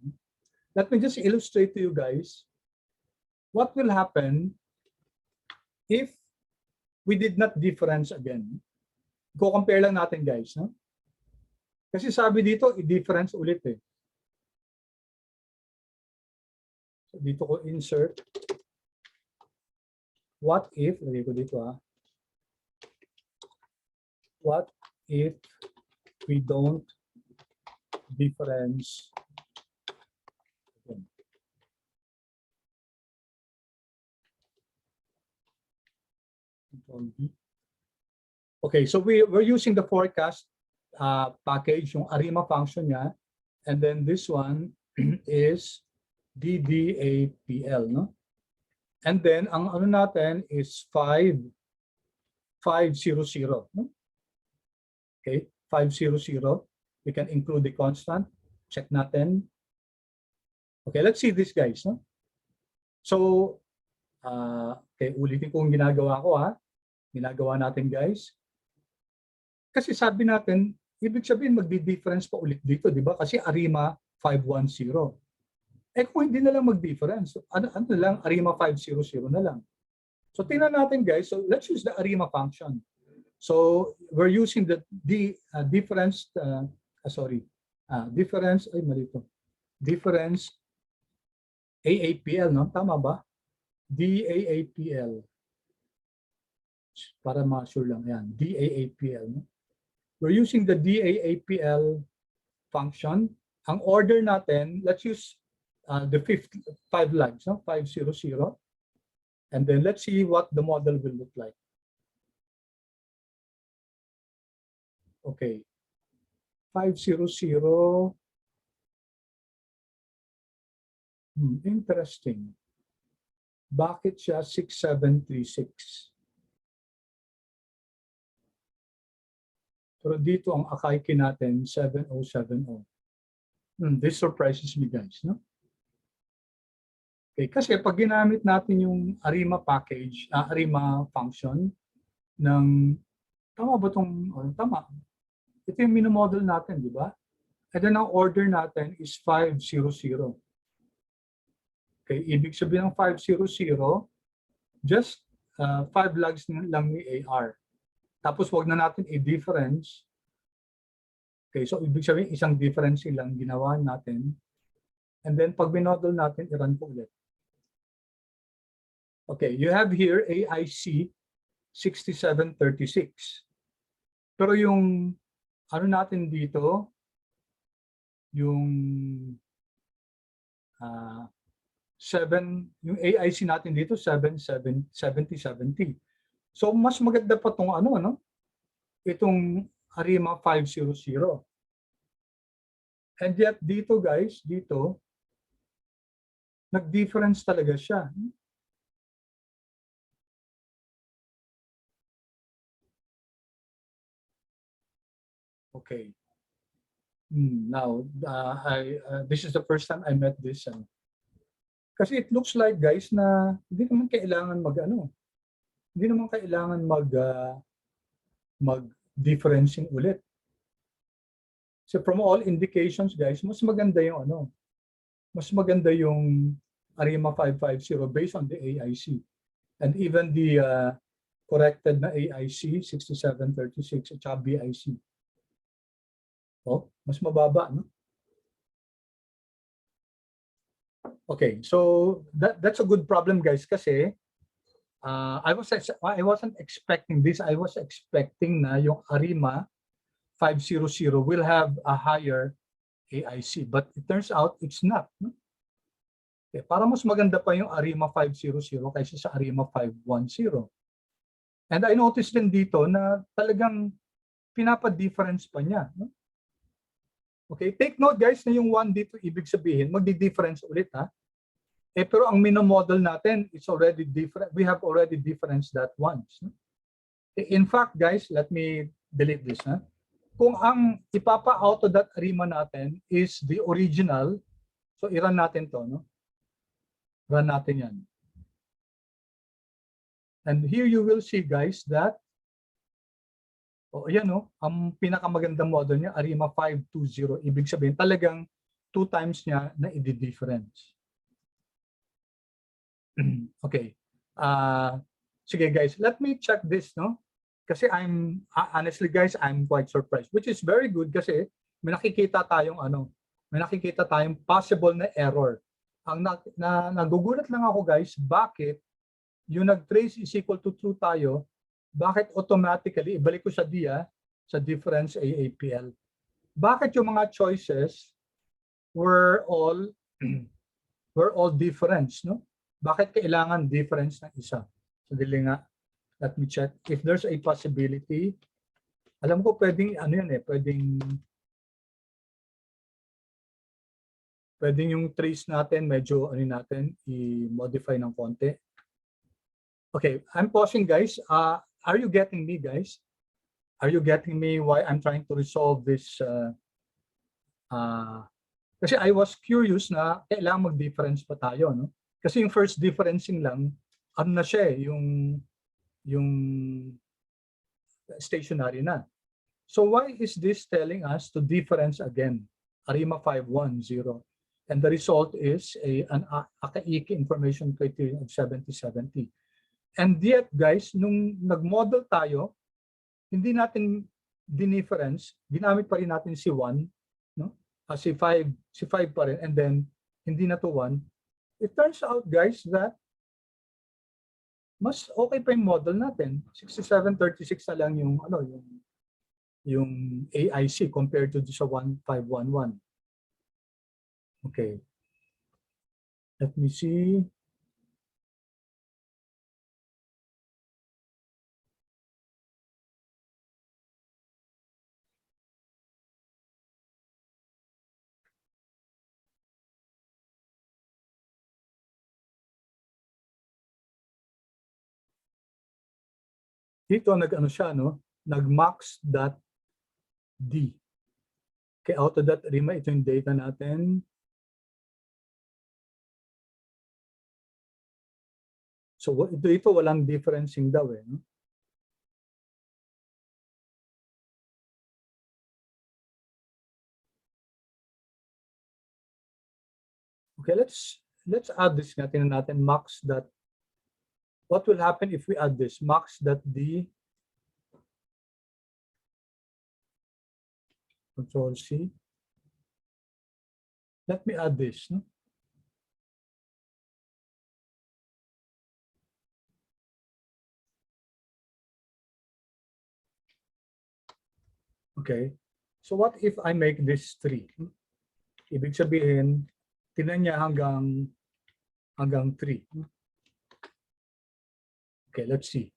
Let me just illustrate to you guys what will happen if we did not difference again. Go-compare lang natin, guys, no? Kasi sabi dito, i-difference ulit eh. So dito ko insert. What if, lagay ko dito what if we don't difference again? Okay, so we're using the forecast package, yung ARIMA function niya, and then this one is DDAPL, no? And then ang ano natin is 5500, no? Okay, 500. We can include the constant. Check natin. Okay, let's see this, guys, no? So, okay, ulitin ko yung ginagawa ko, ha. Ginagawa natin, guys. Kasi sabi natin, ibig sabihin magdi-difference pa ulit dito, di ba? Kasi ARIMA 510. Eh kung hindi na lang mag-difference, ano lang, ARIMA 500 na lang. So tingnan natin, guys. So let's use the ARIMA function. So we're using the difference, difference, ay mali ito. Difference AAPL, no? Tama ba? DAAPL. Para ma-sure lang yan. DAAPL, no? We're using the DAAPL function. Ang order natin, let's use the 5 lines, no? 500. And then let's see what the model will look like. Okay. 500. Interesting. Bakit siya 6736? Pero dito ang akaiki natin 7070. This surprises me, guys, no? Okay, kasi pag ginamit natin yung ARIMA package, ARIMA function ng tama ba tong tama? Ito yung minomodel natin, di ba? And then ang order natin is 500. Okay, ibig sabihin ng 500, just 5 logs lang ni AR. Tapos wag na natin i-difference. Okay, so ibig sabihin isang difference lang ginawa natin. And then pag binodel natin, i-run po ulit. Okay, you have here AIC 6736. Pero yung ano natin dito, yung yung AIC natin dito 7070. So mas maganda pa tong itong ARIMA 500. And yet dito, guys, dito nag-difference talaga siya. Okay. Now, this is the first time I met this. Kasi it looks like, guys, na hindi naman kailangan hindi naman kailangan mag-differencing ulit. So from all indications, guys, mas maganda yung ARIMA 550 based on the AIC. And even the corrected na AIC 6736 at saka BIC. Oh, mas mababa, no? Okay, so that's a good problem, guys, kasi I wasn't expecting this. I was expecting na yung ARIMA 500 will have a higher AIC, but it turns out it's not. No? Okay, para mas maganda pa yung ARIMA 500 kaysa sa ARIMA 510. And I noticed din dito na talagang pinapa-difference pa niya. No? Okay, take note, guys, na yung 1 dito ibig sabihin magdi-difference ulit, ha. Pero ang minomodel natin is already different. We have already differenced that once. No? In fact, guys, let me delete this, ha. Kung ang ipapa-out of that ARIMA natin is the original, so i-run natin to, no? Run natin yan. And here you will see, guys, that ayan, no, ang pinakamagandang model niya, ARIMA 520. Ibig sabihin, talagang 2 times niya na i-difference. Okay. Sige, guys, let me check this, no? Kasi honestly, guys, I'm quite surprised, which is very good kasi may nakikita tayong possible na error. Ang nagugulat lang ako, guys, bakit yung nag-trace is equal to true tayo, bakit automatically, ibalik ko sa sa difference AAPL. Bakit yung mga choices were all difference, no? Bakit kailangan difference ng isa? Sadali nga. Let me check. If there's a possibility, alam ko pwedeng ano yan eh, pwedeng yung trace natin, medyo ano natin, i-modify ng konti. Okay, I'm pausing guys. Are you getting me guys? Are you getting me why I'm trying to resolve this? Kasi I was curious na kailangan mag-difference pa tayo, no? Kasi yung first differencing lang, ano na siya eh, yung stationary na. So why is this telling us to difference again? ARIMA 510. And the result is an AKIK information criterion of 7070. And yet guys, nung nag-model tayo, hindi natin dinifference, ginamit pa rin natin si 1, no? Si 5 pa rin, and then hindi na to 1. It turns out guys that mas okay pa yung model natin. 6736 na lang yung ano, yung AIC compared to sa 1511. Okay. Let me see. Dito nag-ano siya, no? Nag-max.d. Kaya auto.rima, ito yung data natin. So ito walang differencing daw eh. No? Okay, let's add this natin max. What will happen if we add this max.d Control C. Let me add this. No? Okay. So what if I make this 3? Ibig sabihin, tinan niya hanggang 3. Okay, let's see.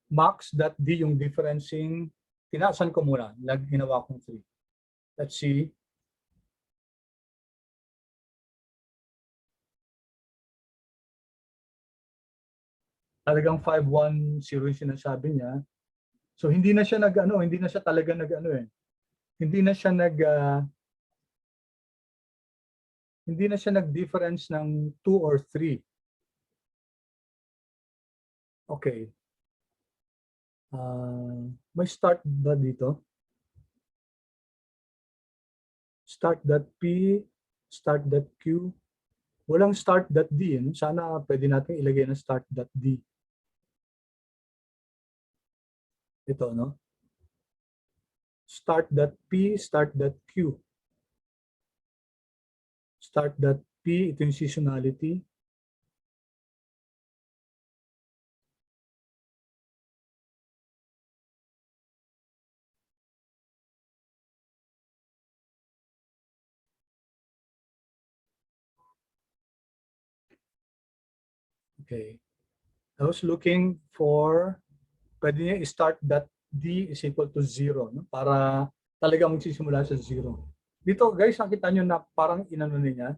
Max.d yung differencing, tinasan ko muna, ginawa kong 3. Let's see. Talagang 510 yung sinasabi niya. So hindi na siya hindi na siya talaga hindi na siya hindi na siya nag-difference ng 2 or 3. Okay. May start ba dito? Start.p, start.q. Walang start.d. Sana pwede natin ilagay na start.d. Ito, no? Start.p, start.q. Start.p, ito yung seasonality. Okay. I was looking for, pwede niya i-start that d is equal to 0, no? Para talagang magsisimula sa 0. Dito guys, nakita nyo na parang inano niya,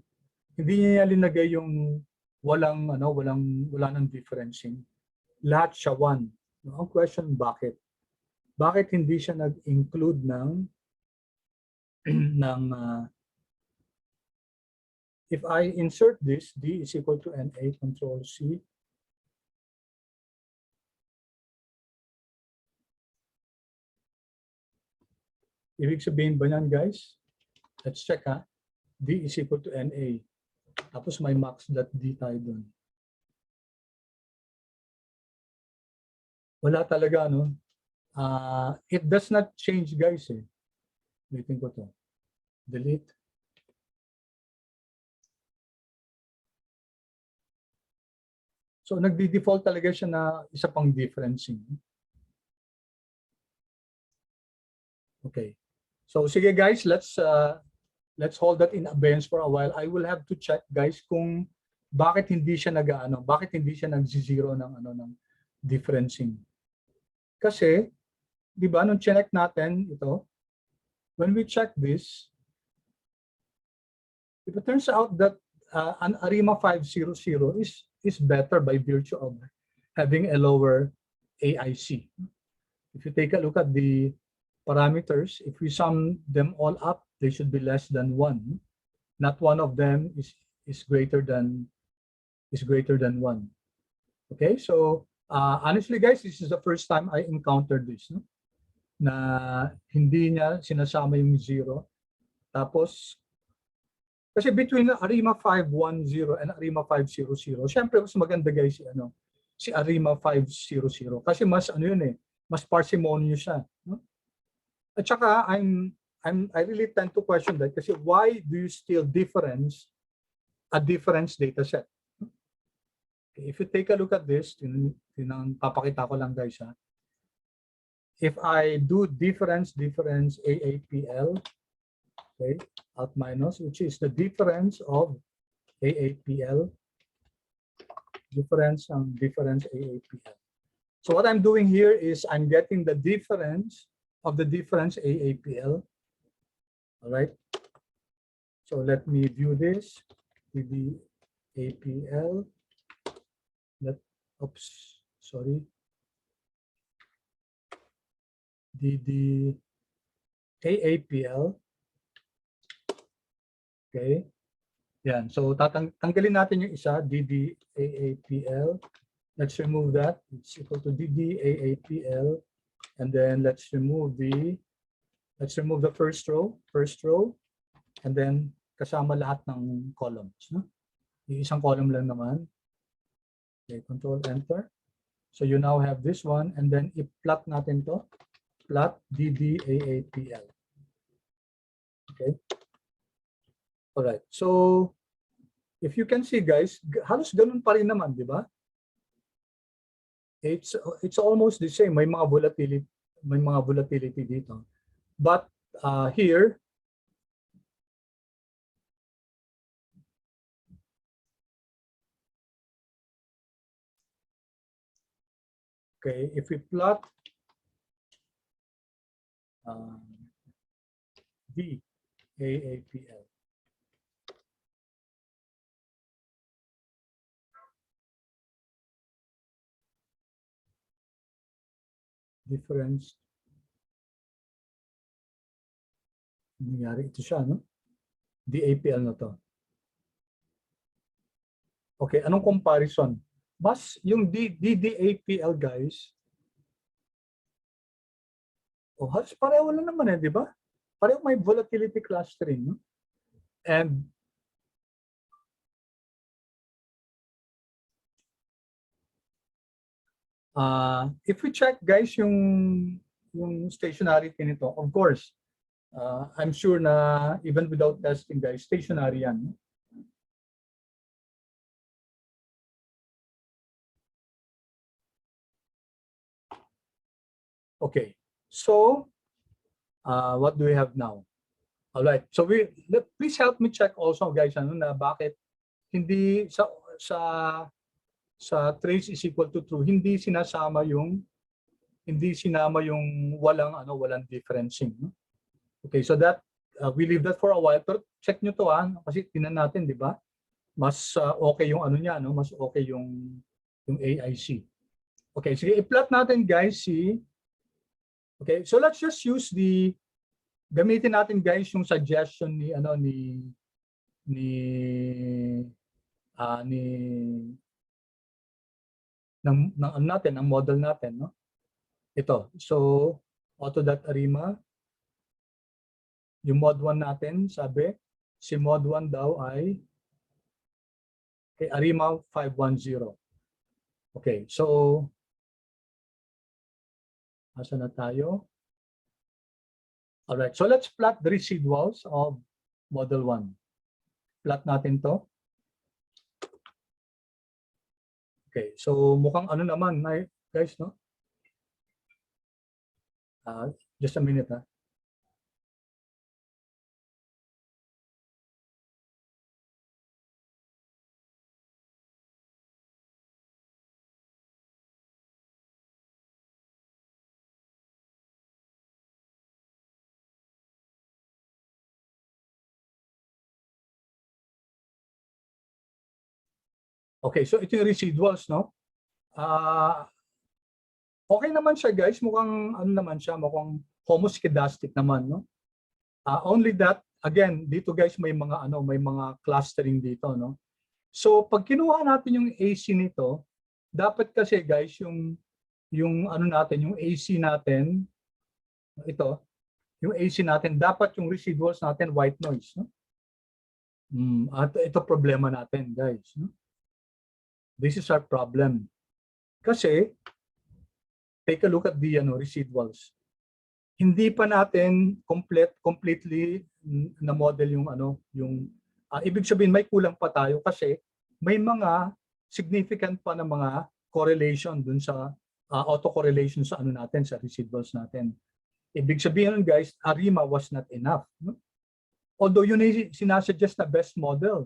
hindi niya linagay yung wala nang differencing. Lahat siya 1. No? Ang question, bakit? Bakit hindi siya nag-include ng if I insert this, d is equal to NA, Control C. Ibig sabihin ba yan, guys? Let's check ha. D is equal to NA. Tapos may max.d tayo dun. Wala talaga, no? It does not change, guys. Eh. Ulitin ko to. Delete. So, nagdi-default talaga siya na isa pang differencing. Okay. So, sige guys, let's hold that in abeyance for a while. I will have to check, guys, kung bakit hindi siya bakit hindi siya nag-zero ng ng differencing. Kasi, di ba, nung check natin ito, when we check this, if it turns out that an ARIMA 500 is better by virtue of having a lower AIC. If you take a look at the parameters, if we sum them all up, they should be less than 1. Not one of them is greater than 1. Okay, so honestly guys, this is the first time I encountered this, no? Na hindi niya sinasama yung 0. Tapos kasi between ARIMA 510 and ARIMA 500, syempre mas maganda guys si ARIMA 500 kasi mas mas parsimonious siya, no? At saka I really tend to question that kasi why do you still difference a difference data set? Okay, if you take a look at this, papakita ko lang guys ha. If I do difference AAPL, okay, out minus, which is the difference of AAPL, difference AAPL. So what I'm doing here is I'm getting the difference of the difference AAPL. All right. So let me view this. The APL. The AAPL. Okay. Yan. So tanggalin natin yung isa, DDAAPL. Let's remove that. It's equal to DDAAPL. And then let's remove the first row. And then kasama lahat ng columns. No? Yung isang column lang naman. Okay, Control Enter. So you now have this one. And then i-plot natin to. Plot DDAAPL. Okay. All right. So if you can see guys, halos ganun pa rin naman, di ba? It's almost the same. May mga volatility dito. But here okay, if we plot DAAPL. Difference. Nangyari ito siya, no? DAPL na to. Okay, anong comparison? Mas yung DDAPL guys, halos pareho lang naman di ba? Pareho may volatility clustering, no? And if we check guys yung stationarity nito, of course, I'm sure na even without testing guys, stationary yan. No? Okay, so what do we have now? All right, so please help me check also guys na bakit hindi sa trace is equal to true, hindi sinama yung walang differencing. No? Okay, so that we leave that for a while, pero check nyo to kasi tingnan natin, di ba? Mas okay yung niya, no? Mas okay yung AIC. Okay, sige, i-plot natin guys okay, so let's just use gamitin natin guys yung suggestion ng model natin, no? Ito. So auto.arima, yung mod 1 natin, sabi, si mod 1 daw ay kay ARIMA 510. Okay, so asa na tayo? Alright, so let's plot the residuals of model 1. Plot natin to. Okay, so mukhang naman, guys, no? Just a minute, Okay, so ito yung residuals, no? Okay naman siya, guys. Mukhang ano naman siya, mukhang homoscedastic naman, no? Only that, again, dito guys may mga ano, may mga clustering dito, no? So pag kinuha natin yung AC nito, dapat kasi guys yung ano natin, yung AC natin, ito, yung AC natin, dapat yung residuals natin white noise, no? At ito problema natin, guys, no? This is our problem. Kasi take a look at the residuals. Hindi pa natin completely na model yung ano, yung ibig sabihin may kulang pa tayo kasi may mga significant pa na mga correlation dun sa autocorrelation sa ano natin, sa residuals natin. Ibig sabihin guys, ARIMA was not enough, no? Although yun ay sinasuggest na best model,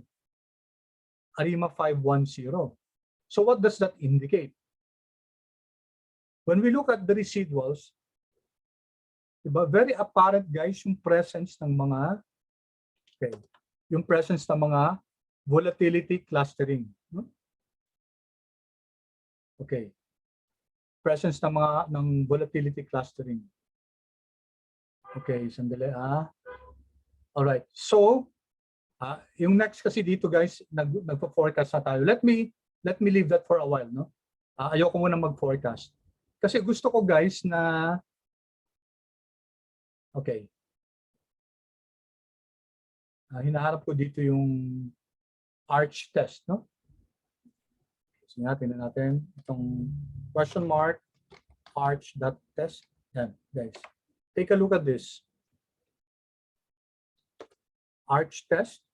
ARIMA431. So what does that indicate? When we look at the residuals, diba, very apparent guys yung presence ng mga volatility clustering, no? Okay. Presence ng volatility clustering. Okay, sandali All right. So, yung next kasi dito guys, nagpo-forecast na tayo. Let me leave that for a while, no? Ayoko muna mag-forecast. Kasi gusto ko guys na okay. Hinaharap ko dito yung arch test, no? So, tingnan natin itong question mark arch.test. Yan, guys. Take a look at this. Arch test.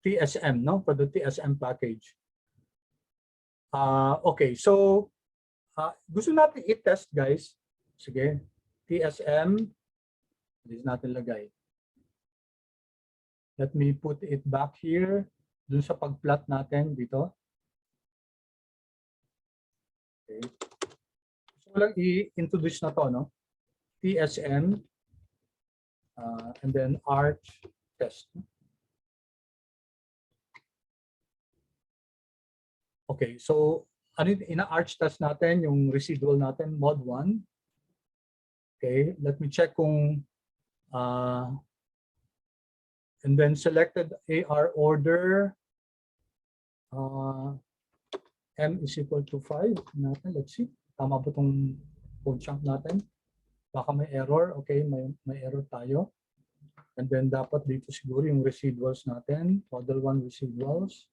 TSM, no? For the TSM package. Okay, so gusto natin i-test, guys. Sige. TSM. This natin lagay. Let me put it back here. Dun sa pag-plot natin dito. Okay. Gusto ko lang i-introduce na to, no? TSM. And then arch test. Okay, so ano ina-arch test natin yung residual natin, mod 1. Okay, let me check kung and then selected AR order M is equal to 5 natin. Let's see, tama ba itong code chunk natin? Baka may error. Okay, may error tayo. And then dapat dito siguro yung residuals natin, model 1 residuals.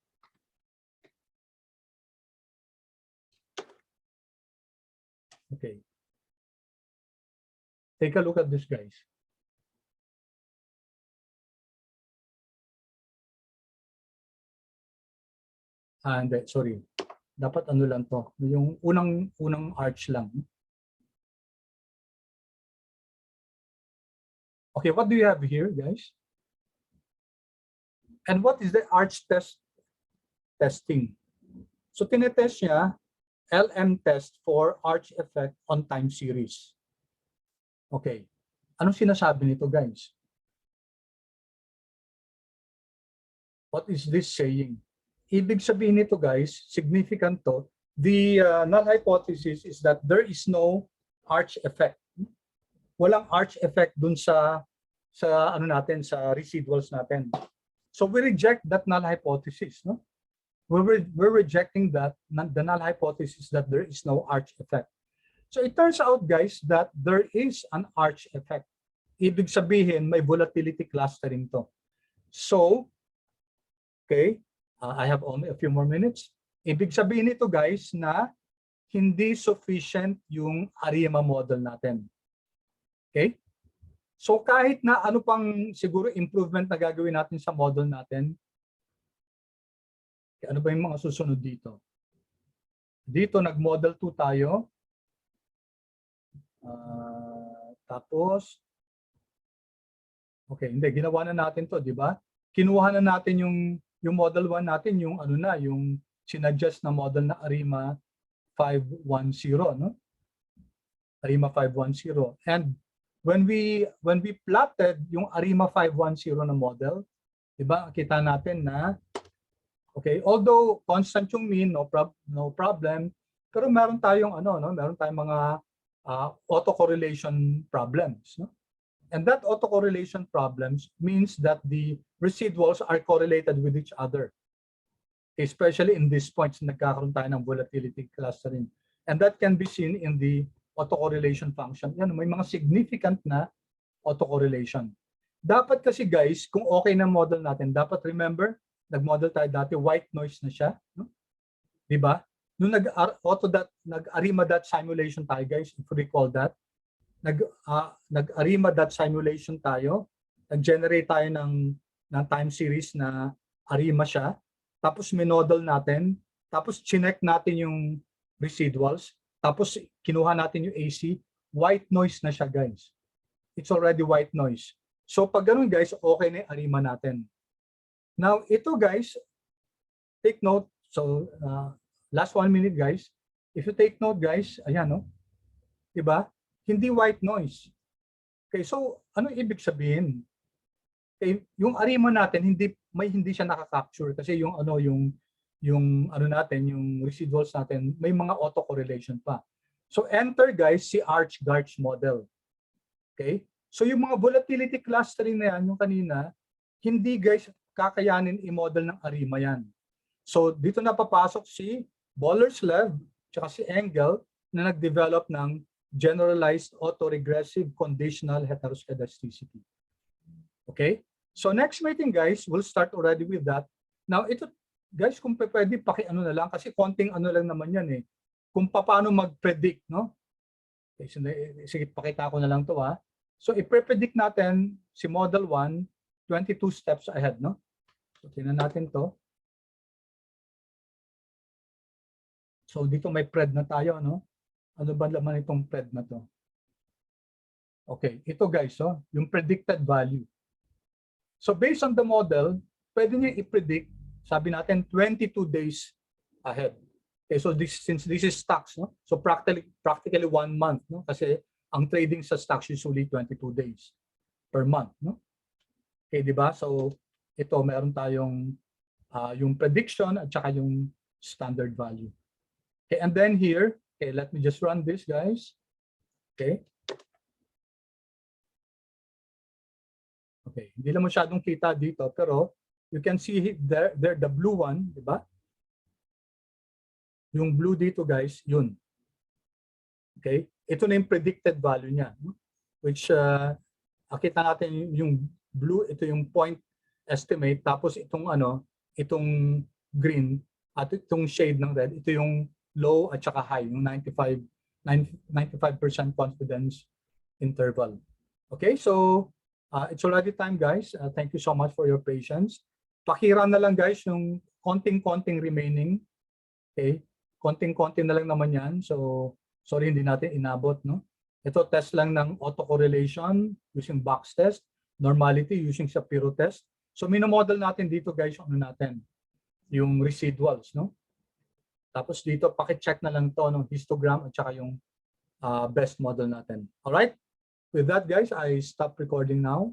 Okay. Take a look at this, guys. And sorry. Dapat ano lang to, yung unang arch lang. Okay, what do you have here, guys? And what is the arch testing? So tinetest niya LM test for arch effect on time series. Okay. Anong sinasabi nito, guys? What is this saying? Ibig sabihin nito, guys, significant to. The null hypothesis is that there is no arch effect. Walang arch effect dun sa ano natin, sa residuals natin. So we reject that null hypothesis, no? We're rejecting that, the null hypothesis that there is no arch effect. So it turns out, guys, that there is an arch effect. Ibig sabihin, may volatility clustering to. So, okay, I have only a few more minutes. Ibig sabihin nito, guys, na hindi sufficient yung ARIMA model natin. Okay? So kahit na ano pang siguro improvement na gagawin natin sa model natin, ano ba yung mga susunod dito? Dito nag-model 2 tayo. Tapos, okay, hindi, ginawa na natin to, di ba? Kinuha na natin yung model 1 natin, yung ano na, yung sinuggest na model na ARIMA 510, no? ARIMA 510. And when we plotted yung ARIMA 510 na model, Diba? Kita natin na, okay, although constant yung mean, no problem, pero meron tayong meron tayong mga autocorrelation problems, no? And that autocorrelation problems means that the residuals are correlated with each other. Especially in these points, nagkakaroon tayo ng volatility clustering. And that can be seen in the autocorrelation function. Yan, may mga significant na autocorrelation. Dapat kasi guys, kung okay na model natin, dapat remember, nag-model tayo dati, white noise na siya. No? Diba? Nung nag-ARIMA.simulation tayo guys, if you recall that, nag-ARIMA.simulation tayo, nag-generate tayo ng time series na ARIMA siya, tapos minodel natin, tapos chinek natin yung residuals, tapos kinuha natin yung AC, white noise na siya guys. It's already white noise. So pag ganun guys, okay na yung ARIMA natin. Now ito guys, take note, so last 1 minute guys, if you take note guys, ayan no, diba? Hindi white noise. Okay, so ano ibig sabihin? Okay, yung ARIMA natin hindi siya nakaka-capture kasi yung natin, yung residuals natin, may mga autocorrelation pa. So enter guys si Arch-Garch model. Okay? So yung mga volatility clustering na yan, yung kanina, hindi guys kakayanin i-model ng ARIMA yan. So dito na papasok si Boleslav tsaka si Engel na nag-develop ng generalized autoregressive conditional heteroscedasticity. Okay? So next meeting guys, we'll start already with that. Now ito guys, kung pwede paki-ano na lang kasi konting ano lang naman yan eh. Kung paano mag-predict, no? Okay, so, sige, pakita ko na lang to ha. So i-predict natin si model 1, 22 steps ahead, no? So tingnan natin to. So dito may pred na tayo, no? Ano ba laman itong pred na to? Okay, ito guys, yung predicted value. So based on the model, pwede niyo i-predict, sabi natin 22 days ahead. Okay, so since this is stocks, no? So practically 1 month, no? Kasi ang trading sa stocks usually 22 days per month, no? Okay, di ba? So ito meron tayong yung prediction at saka yung standard value. Okay, and then here, okay, let me just run this, guys. Okay. Okay, hindi lang masyadong kita dito, pero you can see there the blue one, di ba? Yung blue dito, guys, yun. Okay, ito na yung predicted value niya, which kita natin yung blue, ito yung point estimate, tapos itong itong green at itong shade ng red, ito yung low at saka high, yung 95% confidence interval. Okay, so it's already time guys. Thank you so much for your patience. Pakira na lang guys yung konting-konting remaining. Okay, konting-konting na lang naman yan. So sorry hindi natin inabot, no? Ito test lang ng autocorrelation using box test, normality using Shapiro test. So minomodel natin dito guys yung natin, yung residuals, no? Tapos dito paki-check na lang to ng histogram at saka yung best model natin. All right? With that guys, I stop recording now.